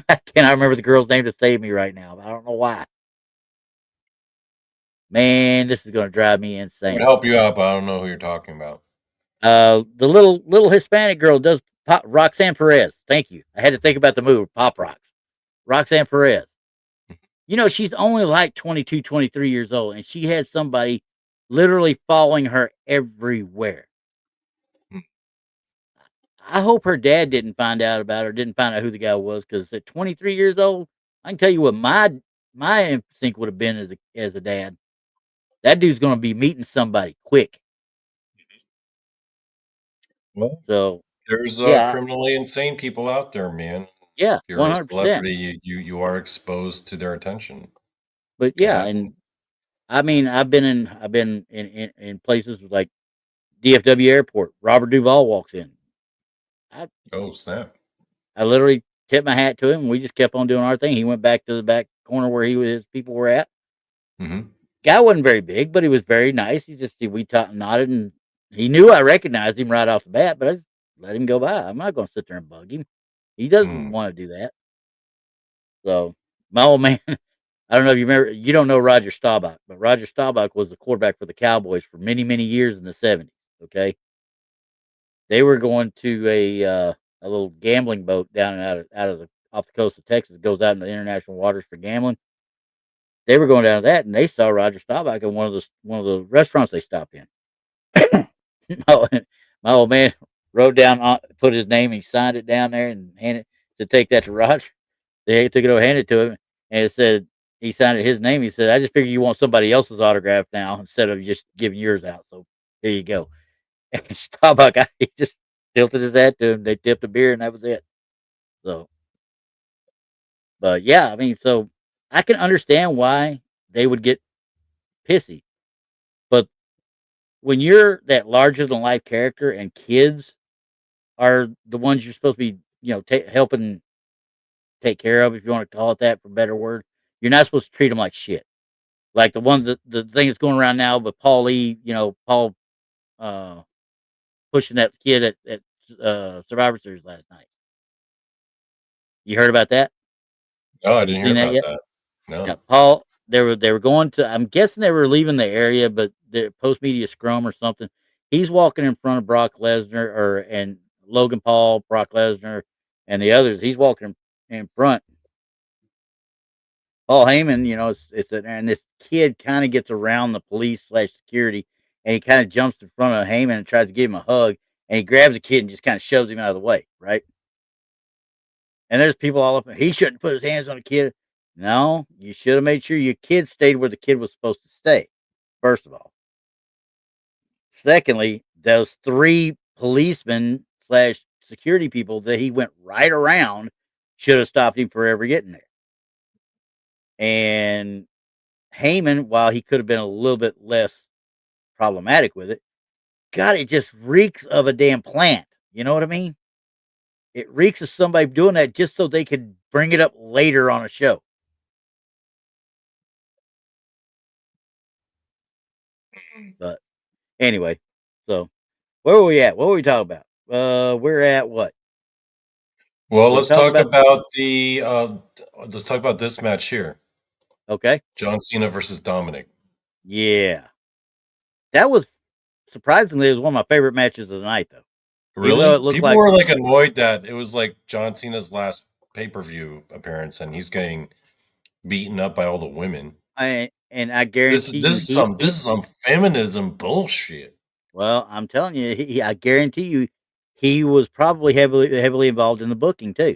I cannot remember the girl's name to save me right now. I don't know why. Man, this is going to drive me I would insane. help you out, but I don't know who you're talking about. The little Hispanic girl does pop, Roxanne Perez. Thank you. I had to think about the move. Pop Rocks. Roxanne Perez. You know, she's only like 22, 23 years old, and she had somebody literally following her everywhere. Hmm. I hope her dad didn't find out about her, didn't find out who the guy was, because at 23 years old, I can tell you what my instinct would have been as a dad. That dude's going to be meeting somebody quick. Well, So there's yeah, criminally insane people out there, man. yeah, If you're a 100%. celebrity, you are exposed to their attention. But It yeah, and happens. I mean, I've been in places like DFW Airport. Robert Duvall walks in. I Oh, snap. I literally tipped my hat to him. And we just kept on doing our thing. He went back to the back corner where his people were at. Hmm. Guy wasn't very big, but he was very nice. We nodded, and he knew I recognized him right off the bat. But I just let him go by. I'm not going to sit there and bug him. He doesn't Mm. want to do that. So my old man, I don't know if you remember. You don't know Roger Staubach, but Roger Staubach was the quarterback for the Cowboys for many years in the '70s. Okay, they were going to a little gambling boat down and out of the off the coast of Texas. It goes out into international waters for gambling. They were going down to that, and they saw Roger Staubach in one of the restaurants they stopped in. my, my old man wrote down, put his name, and he signed it down there and handed to take that to Roger. They took it over, handed it to him, and it said he signed it his name. He said, "I just figure you want somebody else's autograph now instead of just giving yours out. So here you go." And Starbuck, he just tilted his hat to him. They tipped a beer, and that was it. So, but yeah, I mean, so I can understand why they would get pissy, but when you're that larger than life character and kids are the ones you're supposed to be, helping take care of, if you want to call it that for a better word, you're not supposed to treat them like shit. Like the thing that's going around now with Paul Lee, Paul uh, pushing that kid at Survivor Series last night. You heard about that? No, I Have you didn't hear seen that about yet? that. Yeah, No. Paul. They were going to. I'm guessing they were leaving the area, but the post media scrum or something. He's walking in front of Brock Lesnar and Logan Paul, Brock Lesnar, and the others. He's walking in front. Paul Heyman, and this kid kind of gets around the police slash security, and he kind of jumps in front of Heyman and tries to give him a hug, and he grabs the kid and just kind of shoves him out of the way, right? And there's people all up. He shouldn't put his hands on a kid. No, you should have made sure your kid stayed where the kid was supposed to stay. First of all. Secondly, those three policemen slash security people that he went right around should have stopped him for ever getting there. And Heyman, while he could have been a little bit less problematic with it, God, it just reeks of a damn plant. You know what I mean? It reeks of somebody doing that just so they could bring it up later on a show. But anyway, so where were we at? What were we talking about? We're at what? Well, We're talking about let's talk about this match here. okay. John Cena versus Dominic. Yeah. That was surprisingly, it was one of my favorite matches of the night, though. Even though Really? it looked People like, were like annoyed that it was like John Cena's last pay-per-view appearance and he's getting beaten up by all the women. I guarantee you, This is some feminism bullshit. well, I'm telling you, I guarantee you, he was probably heavily involved in the booking too.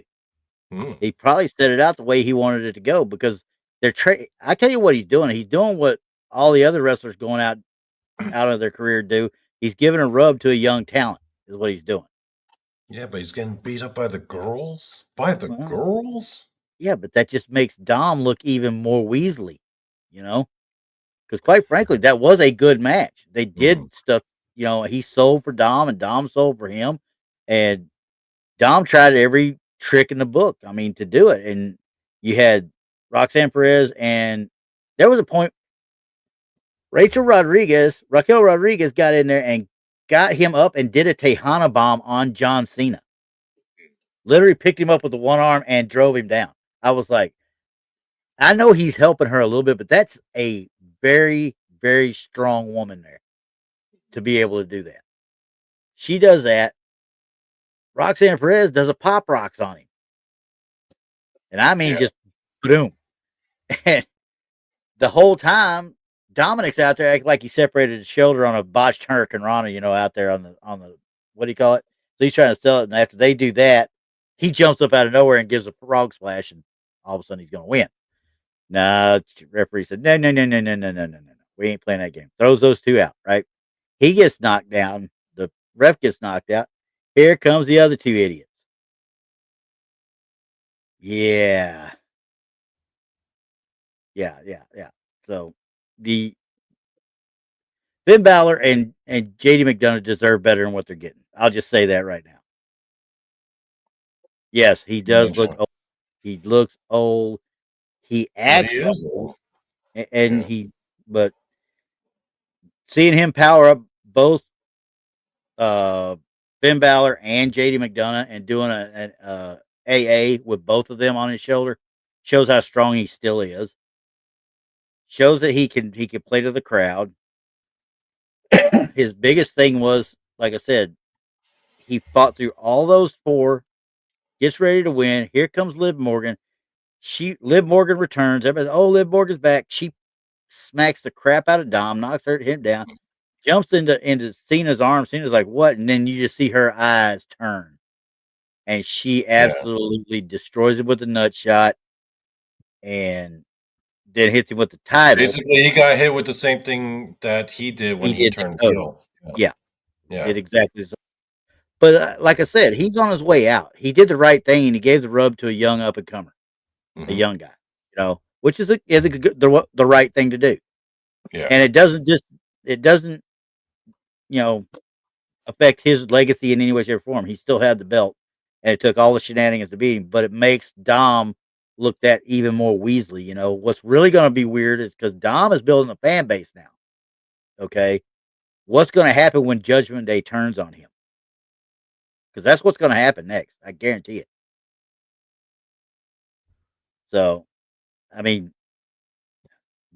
Hmm. He probably set it out the way he wanted it to go because I tell you what he's doing. He's doing what all the other wrestlers going out of their career do. He's giving a rub to a young talent. Is what he's doing. Yeah, but he's getting beat up by the girls? By the Well, girls? yeah, but that just makes Dom look even more Weasley. You know, Because quite frankly, that was a good match. They Mhm. did stuff. He sold for Dom, and Dom sold for him, and Dom tried every trick in the book. I mean, to do it, and you had Roxanne Perez, and there was a point Raquel Rodriguez got in there and got him up and did a Tejana bomb on John Cena. Literally picked him up with the one arm and drove him down. I was like, I know he's helping her a little bit, but that's a very, very strong woman there to be able to do that. She does that. Roxanne Perez does a pop rocks on him. And I mean, Yeah. just boom. And the whole time, Dominic's out there acting like he separated his shoulder on a botched Hurricane Rana, out there on the what do you call it? So he's trying to sell it, and after they do that, he jumps up out of nowhere and gives a frog splash, and all of a sudden he's going to win. No, referee said, no, no, no, no, no, no, no, no, no. We ain't playing that game. Throws those two out, right? He gets knocked down. The ref gets knocked out. Here comes the other two idiots. Yeah. Yeah, yeah, yeah. So the Finn Balor and JD McDonough deserve better than what they're getting. I'll just say that right now. Yes, he does look Gotcha. old. He looks old. He But he acts is. old, and Yeah. but seeing him power up both uh Finn Balor and JD McDonough and doing an AA with both of them on his shoulder shows how strong he still is. Shows that he can play to the crowd. His biggest thing was, like I said, he fought through all those four, gets ready to win. Here comes Liv Morgan. Liv Morgan returns. Everybody, oh, Liv Morgan's back. She smacks the crap out of Dom, knocks him down, jumps into Cena's arms. Cena's like, what? And then you just see her eyes turn. And she Yeah. absolutely destroys him with a nut shot and then hits him with the title. Basically, he got hit with the same thing that he did when He he did to turned Cody. heel. Yeah. Yeah, Yeah. did exactly. But like I said, he's on his way out. He did the right thing, and he gave the rub to a young up and comer, a Mhm. young guy, which is the right thing to do. Yeah. And it doesn't affect his legacy in any way, shape, or form. He still had the belt, and it took all the shenanigans to beat him. But it makes Dom look that even more Weasley. What's really going to be weird is because Dom is building a fan base now. Okay, what's going to happen when Judgment Day turns on him? Because that's what's going to happen next. I guarantee it. So, I mean,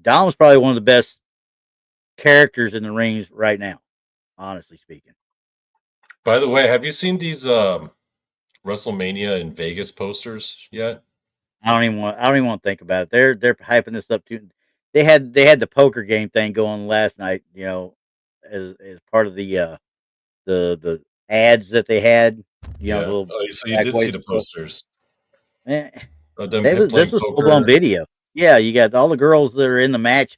Dom's probably one of the best characters in the rings right now, honestly speaking. By the way, have you seen these WrestleMania in Vegas posters yet? I don't even want to think about it. They're hyping this up too. They had the poker game thing going last night, as part of the ads that they had, the Yeah. little Oh, so you did see backways the and stuff. posters Eh, of them this playing was full blown poker. video. Yeah, you got all the girls that are in the match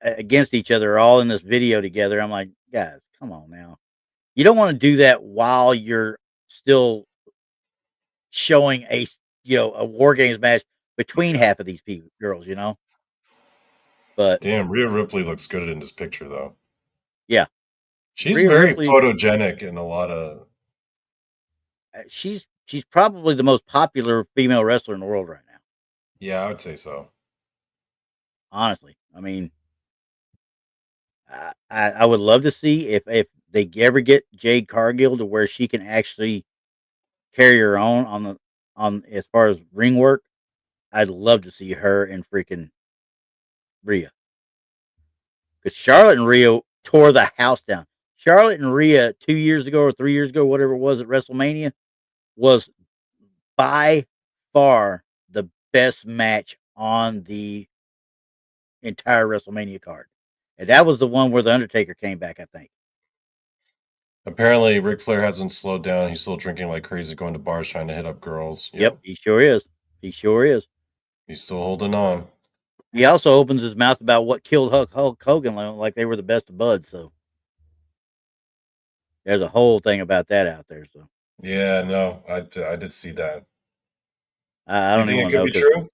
against each other are all in this video together. I'm like, guys, come on now. You don't want to do that while you're still showing a war games match between Yeah. half of these girls. But Damn, Rhea Ripley looks good in this picture, though. yeah, She's Rhea very Ripley, photogenic in a lot of. she's probably the most popular female wrestler in the world right now. Yeah, I would say so. Honestly, I mean, I would love to see if they ever get Jade Cargill to where she can actually carry her own on as far as ring work. I'd love to see her and freaking Rhea, because Charlotte and Rhea tore the house down. Charlotte and Rhea 2 years ago or 3 years ago, whatever it was at WrestleMania, was by far the best match on the entire WrestleMania card. And that was the one where the Undertaker came back, I think. Apparently, Ric Flair hasn't slowed down. He's still drinking like crazy, going to bars, trying to hit up girls. Yep, he sure is. He sure is. He's still holding on. He also opens his mouth about what killed Hulk Hogan, like they were the best of buds. So there's a whole thing about that out there. So Yeah, no, I did see that. I You don't think even it want to could know be because true?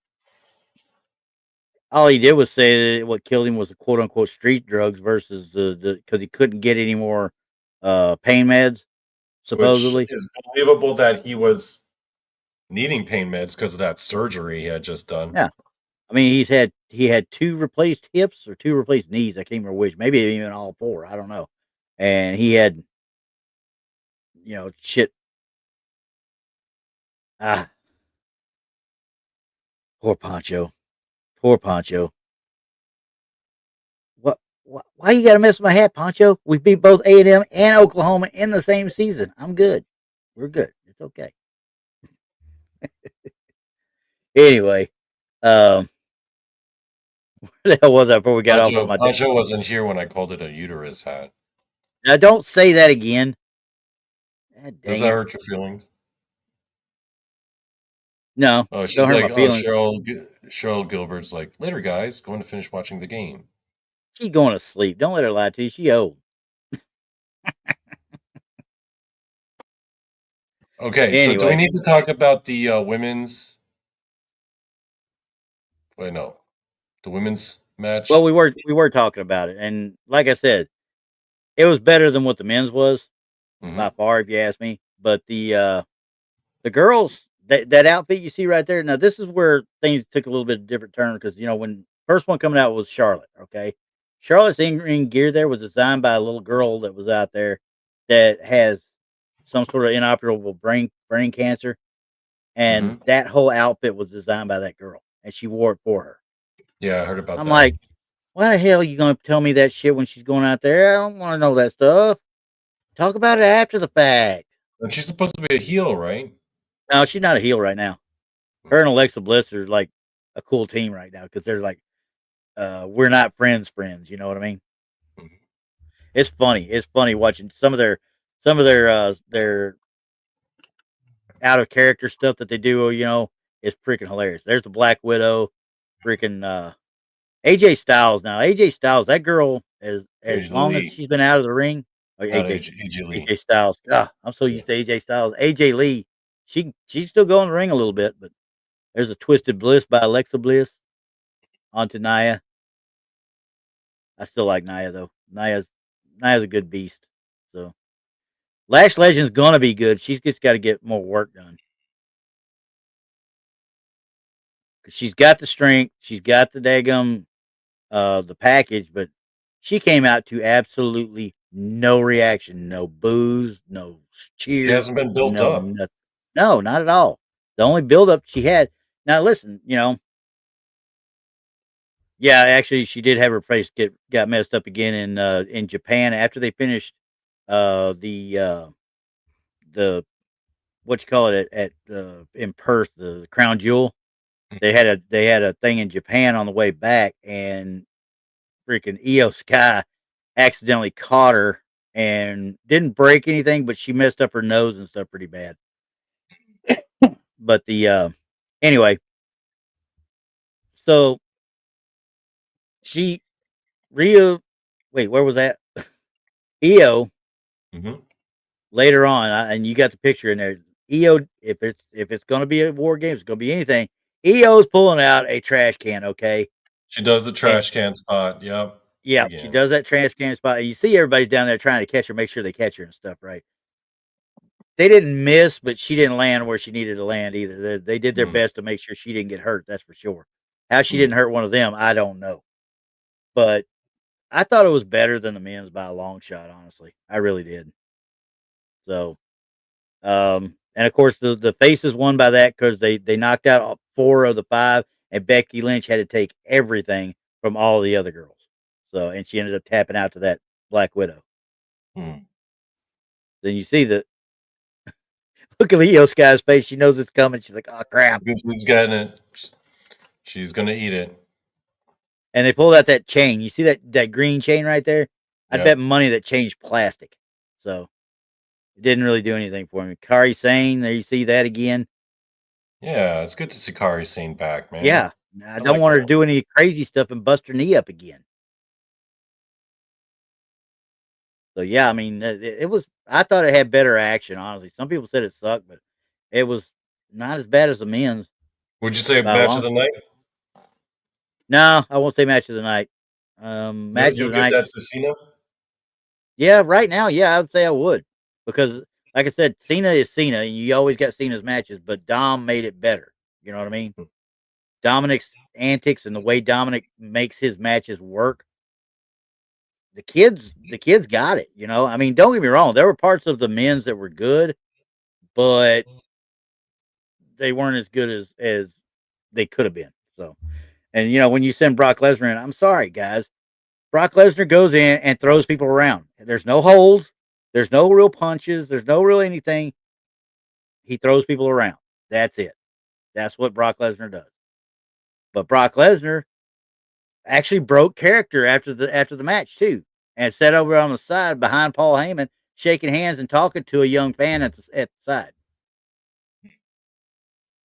All he did was say that what killed him was the quote unquote street drugs versus the because he couldn't get any more pain meds, which supposedly. is believable that he was needing pain meds because of that surgery he had just done. Yeah. I mean, he had 2 replaced hips or 2 replaced knees. I can't remember which. Maybe even all 4. I don't know. And he had, shit. Ah, poor Pancho. Poor Pancho. What? Why you got to mess with my hat, Pancho? We beat both A&M and Oklahoma in the same season. I'm good. We're good. It's okay. Anyway, um, where the hell was I before we got off on my? Pancho wasn't here when I called it a uterus hat. Now, don't say that again. God Does dang that it! hurt your feelings? No, Oh, she's don't hurt like, my oh, feelings. Cheryl Gilbert's like, later, guys, going to finish watching the game. She's going to sleep. Don't let her lie to you. She old. Okay, so do we Anyway, need to talk about the women's? Wait, no, the women's well, match. we were talking about it, and like I said, it was better than what the men's was by Hmm. far, if you ask me. But the girls, that outfit you see right there. Now, this is where things took a little bit of different turn because when first one coming out was Charlotte. Okay, Charlotte's in gear there was designed by a little girl that was out there that has some sort of inoperable brain cancer, and Hmm. that whole outfit was designed by that girl, and she wore it for her. Yeah, I heard about I'm that. like, why the hell are you gonna tell me that shit when she's going out there? I don't want to know that stuff. Talk about it after the fact. And she's supposed to be a heel, right? No, she's not a heel right now. Her and Alexa Bliss are like a cool team right now because they're like, we're not friends. You know what I mean? Mhm. It's funny. It's funny watching some of their out of character stuff that they do. It's freaking hilarious. There's the Black Widow, freaking AJ Styles. Now AJ Styles, that girl, as AJ long as Lee, she's been out of the ring, or not AJ AJ Lee. AJ Styles. I'm so Yeah. used to AJ Styles. AJ Lee, she's still going the ring a little bit, but there's a Twisted Bliss by Alexa Bliss onto Nia. I still like Nia though. Nia's a good beast. So Lash Legend's gonna be good. She's just got to get more work done. 'Cause she's got the strength. She's got the daggum the package, but she came out to absolutely no reaction, no boos, no She cheers, hasn't been built no up. nothing. No, not at all. The only buildup she had. Now listen, yeah, actually she did have her face got messed up again in Japan after they finished the what you call it at in Perth, the Crown Jewel. They had a thing in Japan on the way back, and freaking Io Sky accidentally caught her and didn't break anything, but she messed up her nose and stuff pretty bad. But anyway, so she Rio, wait, where was that? Io Hmm. later on, and you got the picture in there. Io, if it's going to be a war game, it's going to be anything. Io's pulling out a trash can, okay, She does the and trash can spot. Yep. yeah, she Again. does that trash can spot. And you see everybody's down there trying to catch her, make sure they catch her and stuff, right? They didn't miss, but she didn't land where she needed to land either. They did their Mm. best to make sure she didn't get hurt. That's for sure. How she Mm. didn't hurt one of them, I don't know. But I thought it was better than the men's by a long shot. Honestly, I really did. So, and of course the faces won by that because they knocked out 4 of the 5, and Becky Lynch had to take everything from all the other girls. So, and she ended up tapping out to that Black Widow. Mm. Then you see the look at Leo Sky's face. She knows it's coming. She's like, "Oh crap!" She's getting it. She's gonna eat it. And they pulled out that chain. You see that green chain right there? I'd bet Yep. money that changed plastic. So it didn't really do anything for me. Kari Sane, there you see that again. Yeah, it's good to see Kari Sane back, man. Yeah. I I don't like want her to her. do any crazy stuff and bust her knee up again. So yeah, I mean, it was. I thought it had better action. Honestly, some people said it sucked, but it was not as bad as the men's Would you say by a match of long the shot. night? No, I won't say match of the night. Match You'll of the give night. that to Cena? Yeah, right now, yeah, I would say I would because, like I said, Cena is Cena, and you always got Cena's matches, but Dom made it better. You know what I mean? Dominic's antics and the way Dominic makes his matches work. The kids got it. You know, I mean, don't get me wrong. There were parts of the men's that were good, but they weren't as good as they could have been. So, and you know, when you send Brock Lesnar in, I'm sorry, guys. Brock Lesnar goes in and throws people around. There's no holds. There's no real punches. There's no real anything. He throws people around. That's it. That's what Brock Lesnar does. But Brock Lesnar actually broke character after the match too, and sat over on the side behind Paul Heyman, shaking hands and talking to a young fan at the side.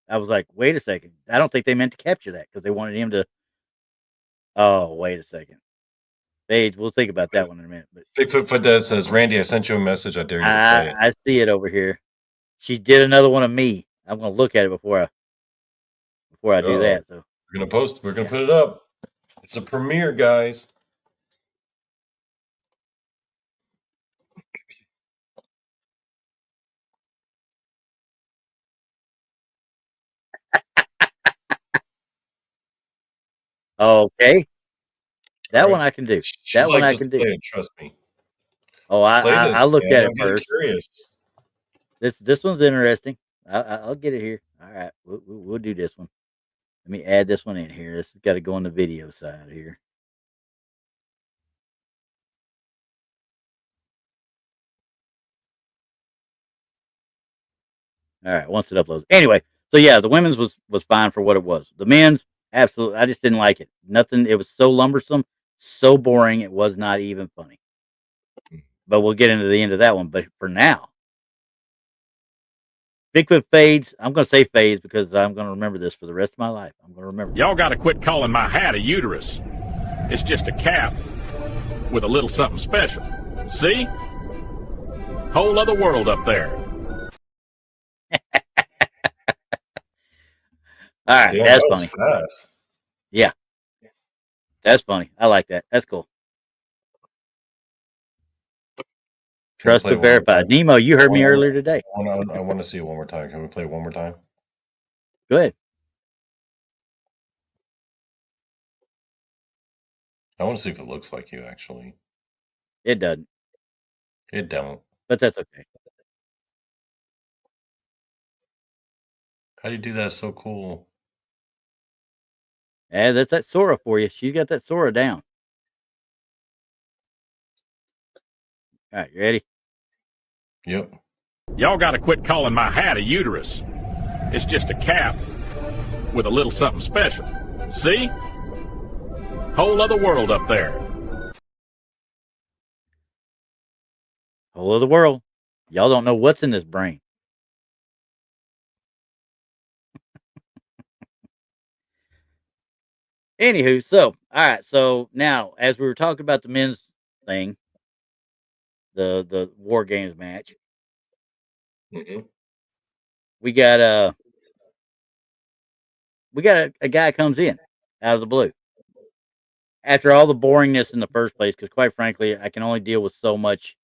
I was like, wait a second. I don't think they meant to capture that because they wanted him to. Oh, wait a second. Paige, we'll think about that one in a minute. But Bigfoot Fadez says, Randy, I sent you a message. I dare you to play it. I see it over here. She did another one of me. I'm gonna look at it before I do that. So we're gonna post. We're gonna put it up. It's a premiere, guys. okay, that All one right. I can do. She's That one like, I just can do. play it. Trust me. Oh, Play I this, looked man. at I'm it getting first. curious. This one's interesting. I'll get it here. All right, we'll do this one. Let me add this one in here. This has got to go on the video side here. All right, once it uploads. Anyway, so yeah, the women's was fine for what it was. The men's, absolutely, I just didn't like it. Nothing. It was so lumbersome, so boring. It was not even funny. But we'll get into the end of that one. But for now, Bigfoot fades. I'm going to say fades because I'm going to remember this for the rest of my life. I'm going to remember. Y'all got to quit calling my hat a uterus. It's just a cap with a little something special. See? Whole other world up there. All right, Damn, that's that was funny. fast. Yeah, that's funny. I like that. That's cool. Trust play but it one more verified. time? Nemo, you heard me earlier today. I want to see it one more time. Can we play it one more time? Go ahead. I want to see if it looks like you, actually. It doesn't, It don't. but that's okay. How do you do that? So cool. Yeah, that's that Sora for you. She's got that Sora down. All right, you ready? Yep. Y'all got to quit calling my hat a uterus. It's just a cap with a little something special. See? Whole other world up there. Whole other world. Y'all don't know what's in this brain. Anywho, so all right, so now as we were talking about the men's thing, the War Games match, Mm-hmm. we got a guy comes in out of the blue after all the boringness in the first place. Because quite frankly, I can only deal with so much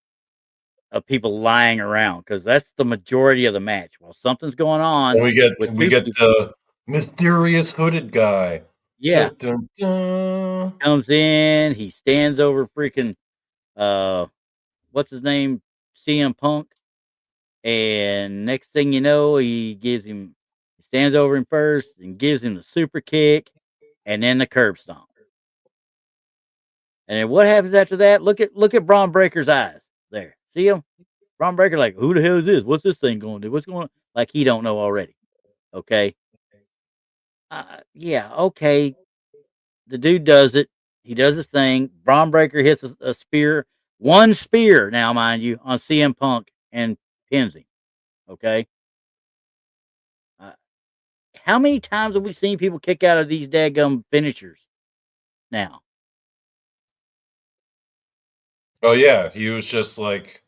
of people lying around because that's the majority of the match. Well, something's going on. And we get with the mysterious hooded guy. Yeah. Dun, dun, dun. Comes in, he stands over freaking what's his name? CM Punk. And next thing you know, he stands over him first and gives him the super kick and then the curb stomp. And then what happens after that? Look at Braun Breaker's eyes there. See him? Braun Breaker like, who the hell is this? What's this thing going to do? What's going on? Like he don't know already. Okay. Yeah, okay. The dude does it. He does his thing. Braun Breaker hits a spear. One spear now, mind you, on CM Punk and pins him. Okay. How many times have we seen people kick out of these daggum finishers now? Oh yeah, he was like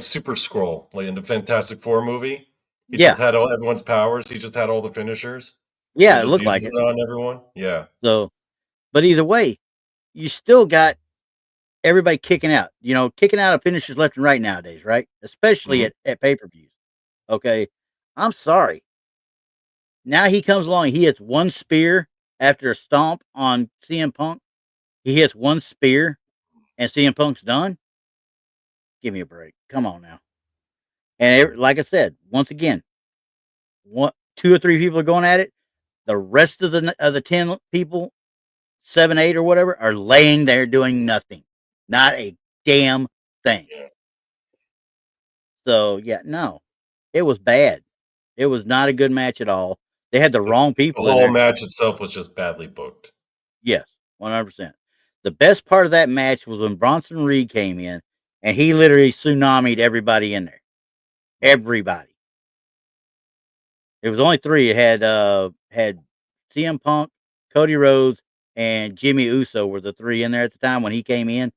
Super Scroll, like in the Fantastic Four movie. He Yeah. just had all everyone's powers. He just had all the finishers. Yeah, He it just looked like uses it. it on everyone. Yeah. So, but either way, you still got everybody kicking out. Kicking out of finishers left and right nowadays, right? Especially Mhm. at pay per views. Okay, I'm sorry. Now he comes along. He hits one spear after a stomp on CM Punk. He hits one spear, and CM Punk's done. Give me a break. Come on now. And like I said, once again, two or three people are going at it. The rest of the 10 people, 7, 8, or whatever, are laying there doing nothing, not a damn thing. Yeah. So yeah, no, it was bad. It was not a good match at all. They had the wrong The people in whole there. match itself was just badly booked. Yes, 100%. The best part of that match was when Bronson Reed came in and he literally tsunami'd everybody in there. Everybody. It was only three. It had CM Punk, Cody Rhodes, and Jimmy Uso were the three in there at the time when he came in,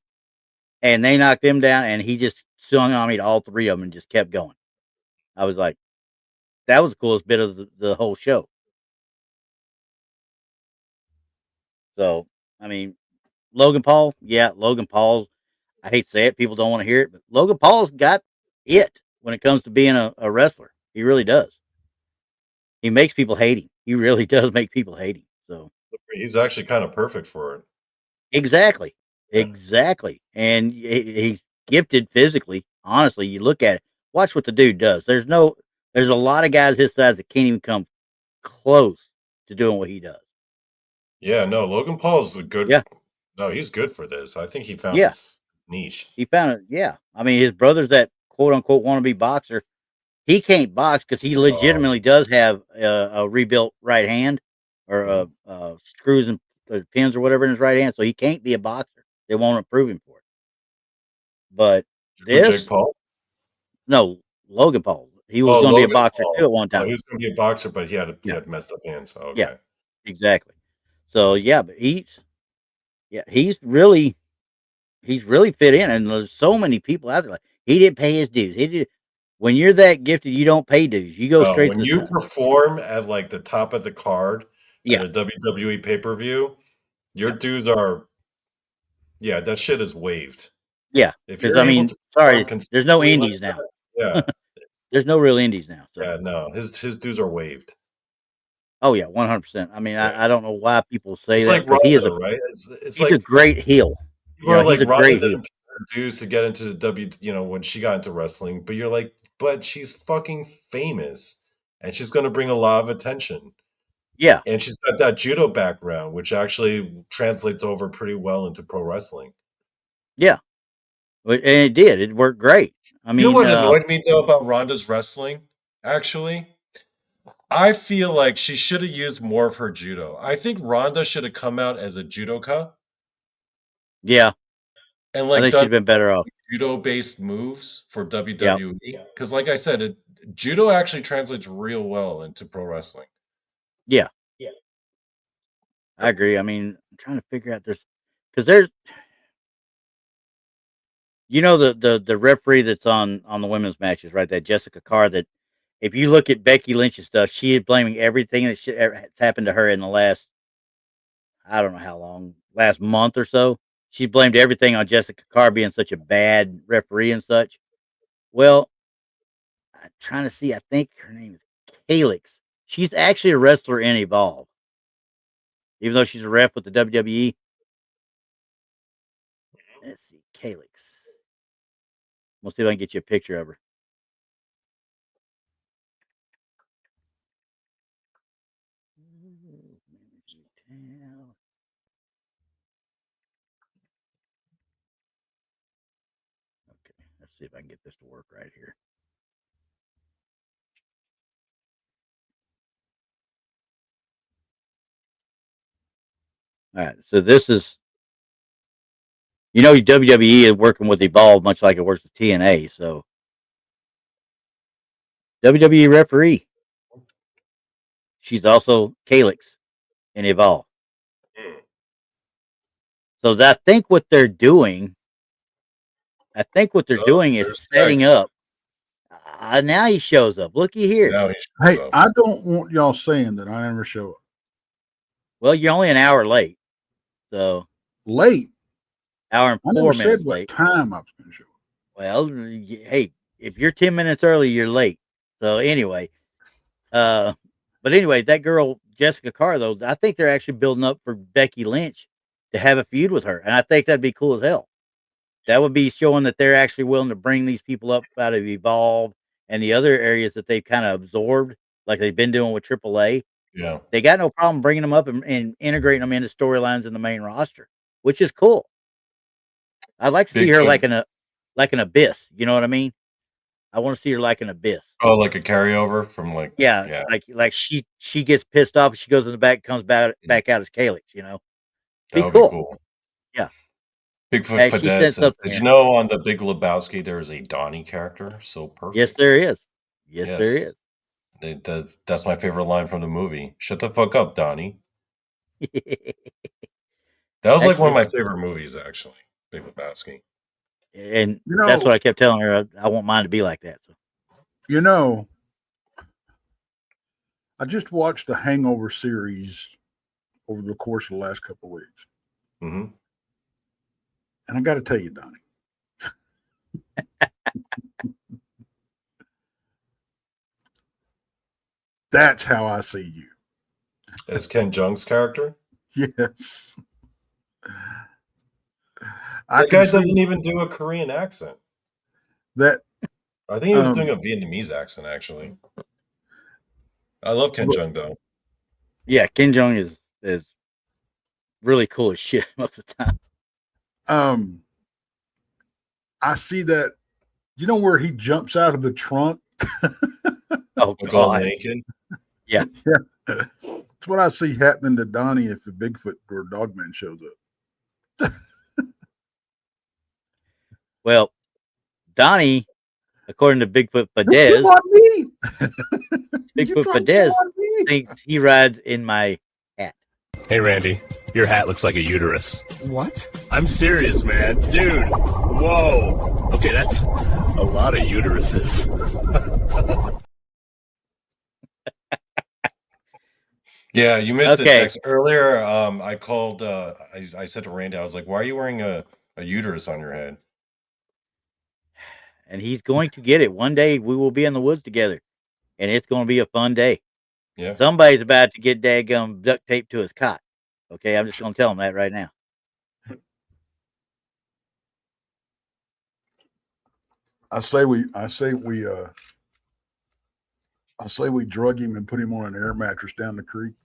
and they knocked them down, and he just tsunami'd all three of them and just kept going. I was like, that was the coolest bit of the whole show. So, I mean, Logan Paul, yeah, Logan Paul. I hate to say it, people don't want to hear it, but Logan Paul's got it when it comes to being a wrestler. He really does. He makes people hate him. He really does make people hate him. So He's actually kind of perfect for it. exactly, Yeah. exactly, and he's gifted physically. Honestly, you look at it, watch what the dude does. There's a lot of guys his size that can't even come close to doing what he does. Yeah, no, Logan Paul's a good. Yeah, No, he's good for this. I think he found yeah, his niche. he found it. Yeah, I mean, his brother's that quote unquote wannabe boxer. He can't box because he Oh, legitimately does have a rebuilt right hand or mhm. screws and pins or whatever in his right hand, so he can't be a boxer. They won't approve him for it. But Who, Jake this, Paul? no, Logan Paul. He was Oh, going to be a Logan boxer too Paul. at one Oh, time. he was going to be a boxer, but he Yeah, had messed up hands. Oh, yeah, okay. exactly. So yeah, but he's really fit in, and there's so many people out there. Like, he didn't pay his dues. He did. When you're that gifted, you don't pay dues. You go straight When to the you top. perform at like the top of the card at Yeah, a WWE pay-per-view, your yeah, dues are, yeah, that shit is waived. yeah. If Because you're I able mean, to perform sorry, there's no consistently like indies now. that, yeah, There's no real indies now. So, yeah, no, his dues are waived. oh yeah, 100%. I mean, Yeah. I don't know why people say It's that like because Ronda, right? It's he's a like great heel. people are He's like a Ronda great heel. didn't pay her dues to get into the when she got into wrestling, but you're like, but she's fucking famous and she's going to bring a lot of attention. Yeah, And she's got that judo background, which actually translates over pretty well into pro wrestling. yeah, and it did. It worked great. I You know mean, what annoyed me though about Ronda's wrestling? Actually, I feel like she should have used more of her judo. I think Ronda should have come out as a judoka yeah, and I like think she'd done been better off. judo-based moves for Yeah, WWE. Because, like I said, judo actually translates real well into pro wrestling. yeah, I agree. I mean, I'm trying to figure out because there's the referee that's on the women's matches, right? That Jessica Carr. That if you look at Becky Lynch's stuff, she is blaming everything that's happened to her in the last, I don't know how long, last month or so. She's blamed everything on Jessica Carr being such a bad referee and such. Well, I'm trying to see. I think her name is Calix. She's actually a wrestler in Evolve, even though she's a ref with the WWE. Let's see, Calix. We'll see if I can get you a picture of her. Okay, let's see if I can get this to work right here. All right, so this is, WWE is working with Evolve much like it works with TNA. So WWE referee. She's also Calix in Evolve. Mm. So I think what they're Oh, doing is there's setting Dex. up. Now he shows up. Looky here. Now he Hey, shows up. I don't want y'all saying that I never show up. Well, you're only an hour late, so Late. hour and I never 4 said minutes what late. time I was going to show. Well, hey, if you're 10 minutes early, you're late. So anyway, but anyway, that girl Jessica Carr, though, I think they're actually building up for Becky Lynch to have a feud with her, and I think that'd be cool as hell. That would be showing that they're actually willing to bring these people up out of Evolve and the other areas that they've kind of absorbed, like they've been doing with AAA. Yeah. They got no problem bringing them up and integrating them into storylines in the main roster, which is cool. I'd like to see her like an Abyss. You know what I mean? I want to see her like an Abyss. Oh, like a carryover from Yeah. Like she gets pissed off and she goes in the back, comes back out as Kalix. You know, That be would cool. be cool. Yeah. Bigfoot She Padez said says, something. "Did you know on the Big Lebowski there is a Donnie character? So perfect." Yes, there is. Yes, there is. That's my favorite line from the movie. Shut the fuck up, Donnie. That was like one of my favorite movies, actually. Big Lebowski. And that's what I kept telling her. I want mine to be like that. So. You know, I just watched the Hangover series over the course of the last couple of weeks. Mm-hmm. And I got to tell you, Donnie, that's how I see you. As Ken Jeong's character? Yes. That guy doesn't even do a Korean accent. I think he was doing a Vietnamese accent, actually. I love Ken Jeong, though. Yeah, Ken Jeong is really cool as shit most of the time. I see that. You know where he jumps out of the trunk? Oh, God. Naked? Yeah. Yeah. That's what I see happening to Donnie if a Bigfoot or Dogman shows up. Well, Donnie, according to Bigfoot Padez, Bigfoot Padez thinks he rides in my hat. Hey, Randy, your hat looks like a uterus. What? I'm serious, man. Dude, whoa. Okay, that's a lot of uteruses. Yeah, you missed it, Tex. Earlier, I called, I said to Randy, I was like, why are you wearing a uterus on your head? And he's going to get it. One day we will be in the woods together, and it's going to be a fun day. Yeah. Somebody's about to get daggum duct tape to his cot. Okay, I'm just going to tell him that right now. I say we drug him and put him on an air mattress down the creek.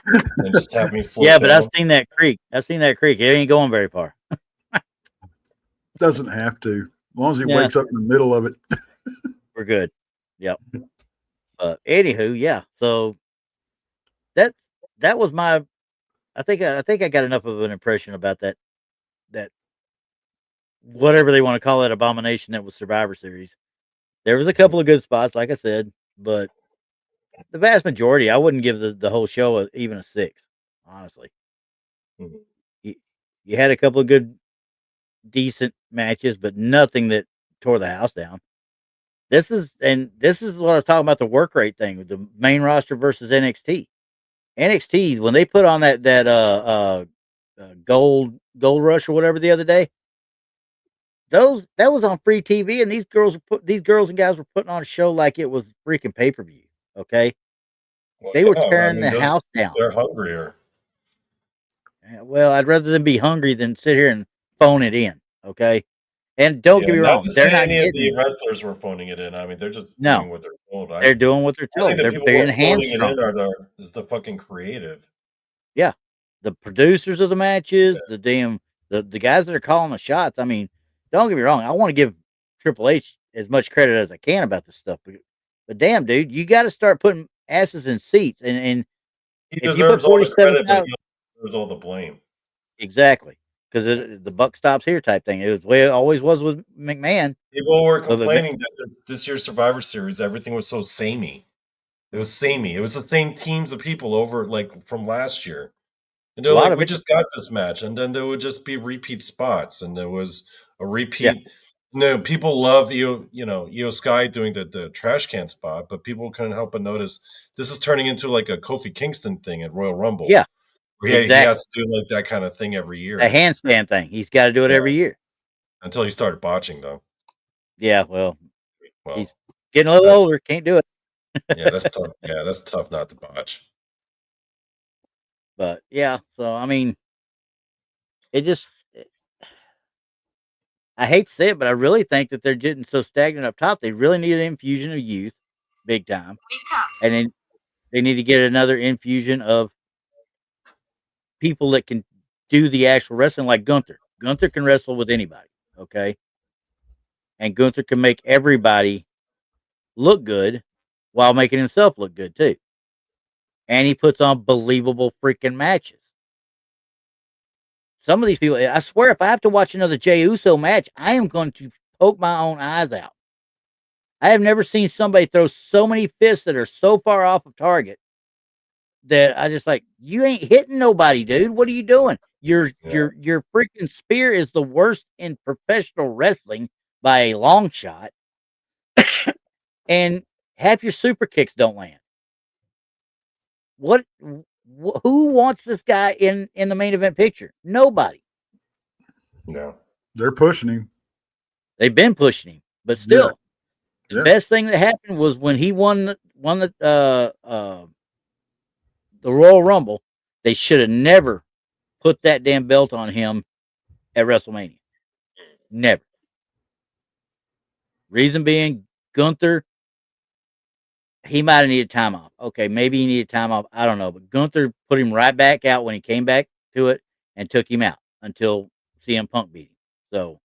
And just have me float Yeah, but down. I've seen that creek. It ain't going very far. Doesn't have to. As long as he wakes up in the middle of it. We're good. Yep. Anywho, yeah. So that was my. I think I got enough of an impression about that whatever they want to call it abomination that was Survivor Series. There was a couple of good spots, like I said, but the vast majority, I wouldn't give the whole show even a 6. Honestly, you had a couple of good, decent matches, but nothing that tore the house down. This is what I was talking about, the work rate thing with the main roster versus NXT. NXT, when they put on that gold rush or whatever the other day, that was on free TV, and these girls and guys were putting on a show like it was freaking pay-per-view. Okay, they were tearing the house down. They're hungrier. Well, I'd rather them be hungry than sit here and phone it in. Okay. And don't get me wrong, they're not any of the wrestlers were phoning it in. I mean, they're just doing what they're told. They're doing what they're told. They're in hamstrung. Is the fucking creative. Yeah, the producers of the matches, the guys that are calling the shots. I mean, don't get me wrong. I want to give Triple H as much credit as I can about this stuff, but damn, dude, you got to start putting asses in seats. And he deserves all the credit, but he deserves all the blame. Exactly. Because the buck stops here type thing. It was the way it always was with McMahon. People were complaining that this year's Survivor Series, everything was so samey. It was samey. It was the same teams of people over from last year. And they're like, we just got this match. And then there would just be repeat spots. And there was a repeat No, people love EO Sky doing the trash can spot, but people couldn't help but notice this is turning into like a Kofi Kingston thing at Royal Rumble. Yeah, Where he exactly. has to do like that kind of thing every year. A handstand thing. He's got to do it every year. Until he started botching, though. Yeah, well, Well, he's getting a little older. Can't do it. Yeah, that's tough. Yeah, that's tough not to botch. But yeah, so I mean, it just. I hate to say it, but I really think that they're getting so stagnant up top. They really need an infusion of youth, big time, and then they need to get another infusion of people that can do the actual wrestling, like Gunther. Gunther can wrestle with anybody, okay, and Gunther can make everybody look good while making himself look good too. And he puts on believable freaking matches. Some of these people, I swear, if I have to watch another Jey Uso match, I am going to poke my own eyes out. I have never seen somebody throw so many fists that are so far off of target that I just like, you ain't hitting nobody, dude. What are you doing? Your freaking spear is the worst in professional wrestling by a long shot, and half your super kicks don't land. What? Who wants this guy in the main event picture? Nobody. Yeah, they're pushing him. They've been pushing him, but still, Yeah. the best thing that happened was when he won the Royal Rumble. They should have never put that damn belt on him at WrestleMania. Never. Reason being, Gunther, he might have needed time off. Okay, maybe he needed time off. I don't know. But Gunther put him right back out when he came back to it and took him out until CM Punk beat him. So,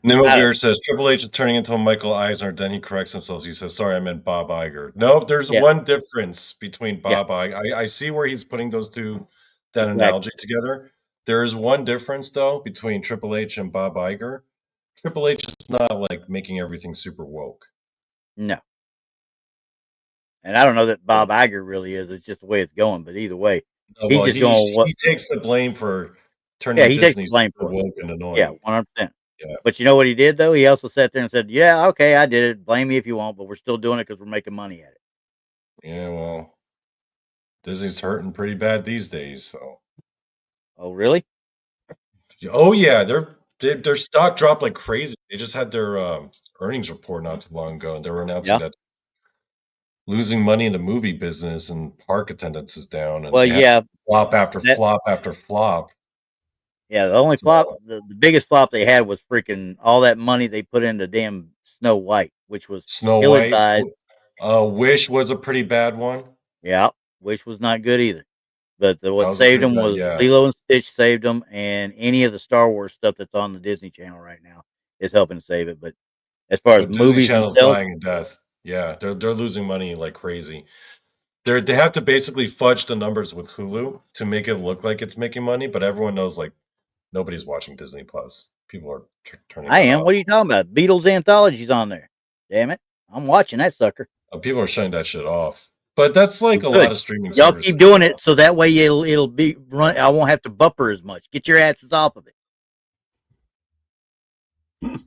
Nimmelbeer says Triple H is turning into a Michael Eisner. Then he corrects himself. He says, "Sorry, I meant Bob Iger." No, there's one difference between Bob Iger. I see where he's putting those two, that analogy together. There is one difference though between Triple H and Bob Iger. Triple H is not like making everything super woke. No. And I don't know that Bob Iger really is. It's just the way it's going. But either way, he's just going. He takes the blame for turning Disney super woke and annoying. Yeah, 100%. Yeah. But you know what he did though? He also sat there and said, "Yeah, okay, I did it. Blame me if you want, but we're still doing it because we're making money at it." Yeah, well, Disney's hurting pretty bad these days. So. Oh, really? Oh yeah, their stock dropped like crazy. They just had their earnings report not too long ago, and they were announcing that losing money in the movie business and park attendance is down. And flop after flop after flop. Yeah, the only flop, the biggest flop they had was freaking all that money they put into damn Snow White, which was Snow White. Wish was a pretty bad one. Yeah, Wish was not good either. But what saved them was Lilo and Stitch saved them, and any of the Star Wars stuff that's on the Disney Channel right now is helping save it. But as far as movies, Disney Channel's dying in death. Yeah, they're losing money like crazy. They have to basically fudge the numbers with Hulu to make it look like it's making money, but everyone knows like nobody's watching Disney Plus. People are turning. I am. What are you talking about? Beatles anthologies on there. Damn it, I'm watching that sucker. People are shutting that shit off. But that's like a lot of streaming. Y'all keep doing it so that way it'll be run. I won't have to buffer as much. Get your asses off of it.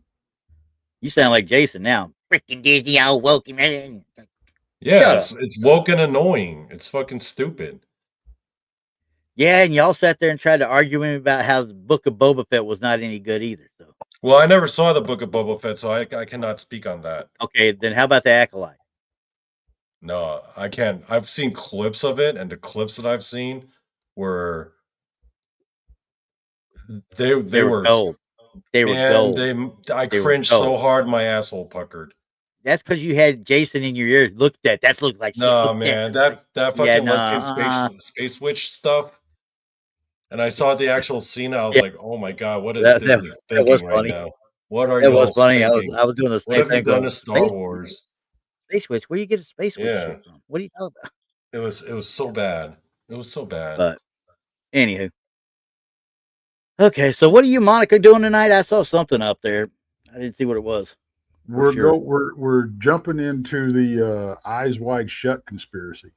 You sound like Jason now. Freaking Disney, all woke him. Yeah, it's woke and annoying. It's fucking stupid. Yeah, and y'all sat there and tried to argue with me about how the Book of Boba Fett was not any good either. So, well, I never saw the Book of Boba Fett, so I cannot speak on that. Okay, then how about the Acolyte? No, I can't. I've seen clips of it, and the clips that I've seen were they were gold. They were gold. I cringed so hard, my asshole puckered. That's because you had Jason in your ear. Look at that. That looks like shit. No, man, that fucking lesbian space witch stuff. And I saw the actual scene. I was like, "Oh my god, what is Disney thinking right now? What are you?" That was funny. I was doing the same thing. What have you done to Star Wars? Space Witch, where do you get a Space Witch shit from? What are you talking about? It was so bad. It was so bad. But anywho. Okay, so what are you, Monica, doing tonight? I saw something up there. I didn't see what it was. We're jumping into the Eyes Wide Shut conspiracy.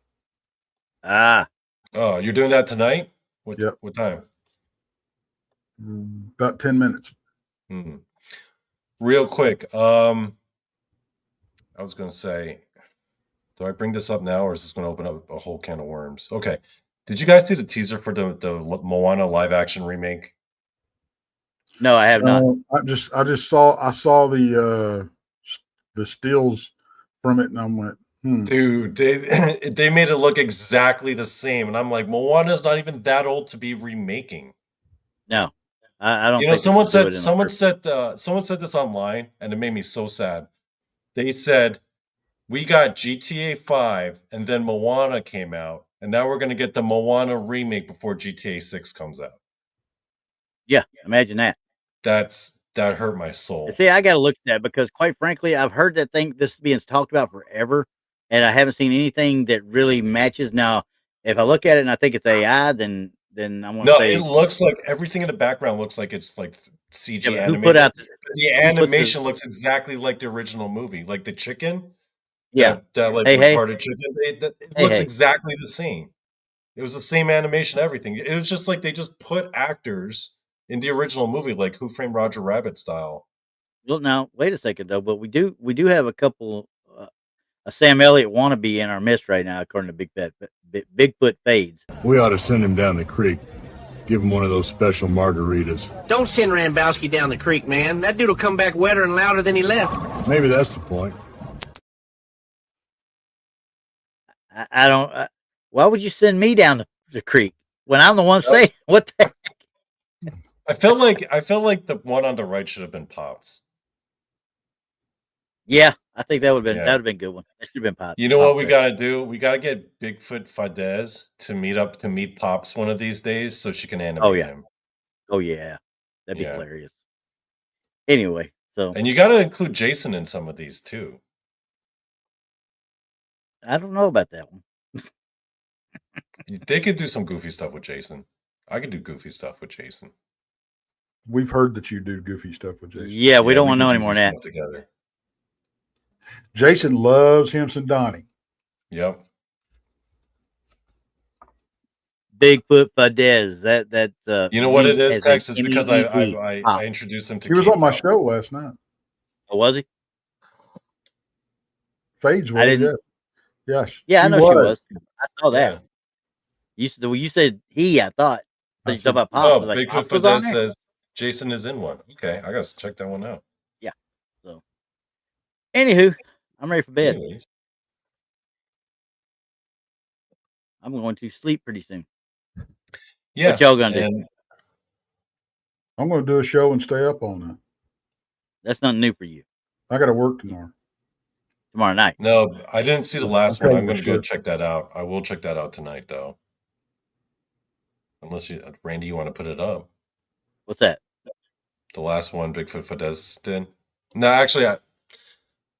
Ah. Oh, you're doing that tonight? What time? About 10 minutes. Real quick, I was going to say, do I bring this up now, or is this going to open up a whole can of worms? Okay. Did you guys see the teaser for the Moana live action remake? No, I have not. I saw the stills from it, and I went, Dude, they made it look exactly the same, and I'm like, Moana's not even that old to be remaking. No, I don't. You know, think someone said this online, and it made me so sad. They said, we got GTA 5, and then Moana came out, and now we're going to get the Moana remake before GTA 6 comes out. Yeah, imagine that. That hurt my soul. See, I got to look at that because, quite frankly, I've heard that thing this is being talked about forever, and I haven't seen anything that really matches. Now, if I look at it and I think it's AI, then I'm going to say it looks like everything in the background looks like it's like CG animation. Who put out the animation looks exactly like the original movie, like the chicken. Yeah, that like retarded chicken. It looks exactly the same. It was the same animation, everything. It was just like they just put actors in the original movie, like Who Framed Roger Rabbit style. Well, now wait a second though, but we do have a couple a Sam Elliott wannabe in our midst right now, according to Bigfoot Fades. We ought to send him down the creek. Give him one of those special margaritas. Don't send Rambowski down the creek, man. That dude'll come back wetter and louder than he left. Maybe that's the point. I don't. Why would you send me down the creek when I'm the one saying what the heck? I felt like the one on the right should have been Pops. Yeah, I think that would have been a good one. That should have been Pops. You know what we got to do? We got to get Bigfoot Fadez to meet Pops one of these days so she can animate him. Oh yeah, that'd be hilarious. Anyway, and you got to include Jason in some of these too. I don't know about that one. They could do some goofy stuff with Jason. I could do goofy stuff with Jason. We've heard that you do goofy stuff with Jason. Yeah, we don't want to know any more than that. Together. Jason loves him some Donny. Yep. Bigfoot Fadez. That's you know what it is, Texas, because I introduced him to. He was on my show last night. Oh, was he? Fades was. I didn't. Yes. Yeah, I know she was. I saw that. Yeah. You said he. I thought. You talking about Pop? Oh, Bigfoot Fadez says Jason is in one. Okay, I gotta check that one out. Yeah. So, anywho, I'm ready for bed. Anyways. I'm going to sleep pretty soon. Yeah. What y'all gonna do? I'm going to do a show and stay up all night. That's nothing new for you. I got to work tomorrow. Tomorrow night. No, I didn't see the last one. I'm going to go check that out. I will check that out tonight, though. Unless Randy, you want to put it up? What's that? The last one, Bigfoot Fadez did. No, actually,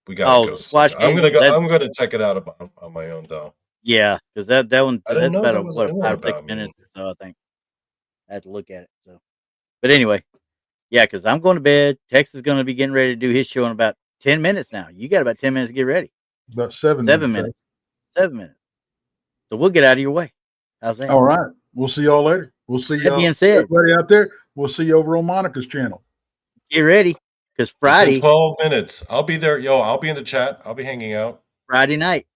we got to go. Squash I'm going to go. I'm going to check it out on my own, though. Yeah, because that one that's about what 5 or 6 minutes or so. I think I had to look at it. So, but anyway, yeah, because I'm going to bed. Tex is going to be getting ready to do his show in about 10 minutes now. You got about 10 minutes to get ready. About 7 minutes. 7 minutes. So we'll get out of your way. How's that? All right. We'll see y'all later. We'll see y'all. That being said, everybody out there, we'll see you over on Monica's channel. Get ready, because Friday. 12 minutes. I'll be there. Yo, I'll be in the chat. I'll be hanging out. Friday night.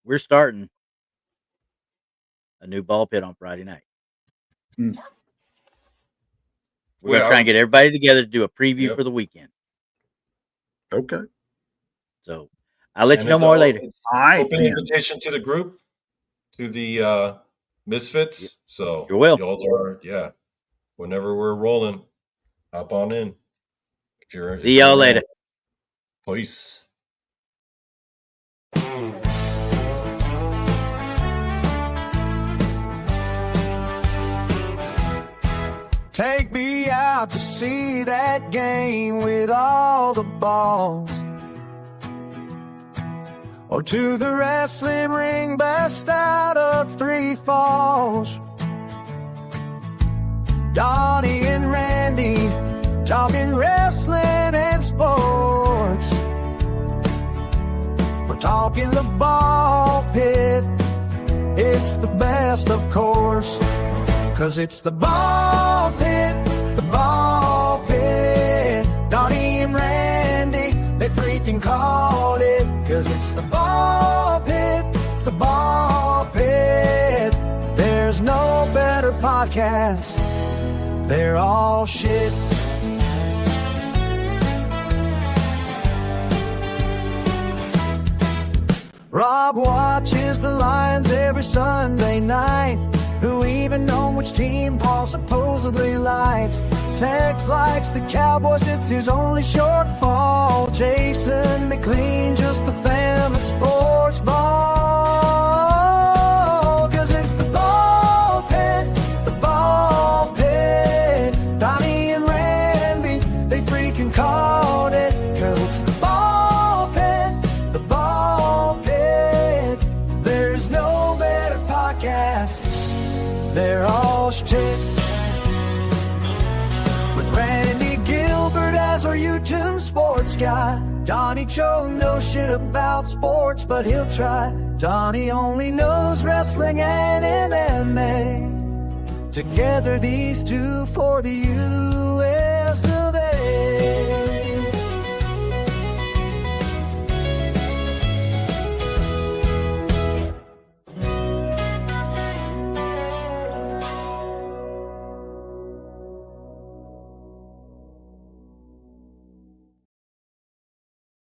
We're starting a new ball pit on Friday night. We're going to try and get everybody together to do a preview for the weekend. Okay. So I'll let you know more later. Open invitation to the group, to the Misfits. Yep. So you will. Y'all are, whenever we're rolling, hop on in. See y'all later. Peace. Take me out to see that game with all the balls, or to the wrestling ring best out of 3 Falls. Donny and Randy talking wrestling and sports. We're talking the ball pit. It's the best, of course, 'cause it's the ball pit, the ball pit. podcasts, they're all shit. Rob watches the Lions every Sunday night. Who even know which team Paul supposedly likes? Tex likes the Cowboys, it's his only shortfall. Jason McLean, just a fan of sports ball. Cause it's the ball pit, the ball pit. Donny and Randy, they freaking called it. Cause it's the ball pit, the ball pit. There's no better podcast, they're all shit. With Randy Gilbert as our YouTube sports guy. Donny Cho knows shit about sports, but he'll try. Donny only knows wrestling and MMA. Together these two for the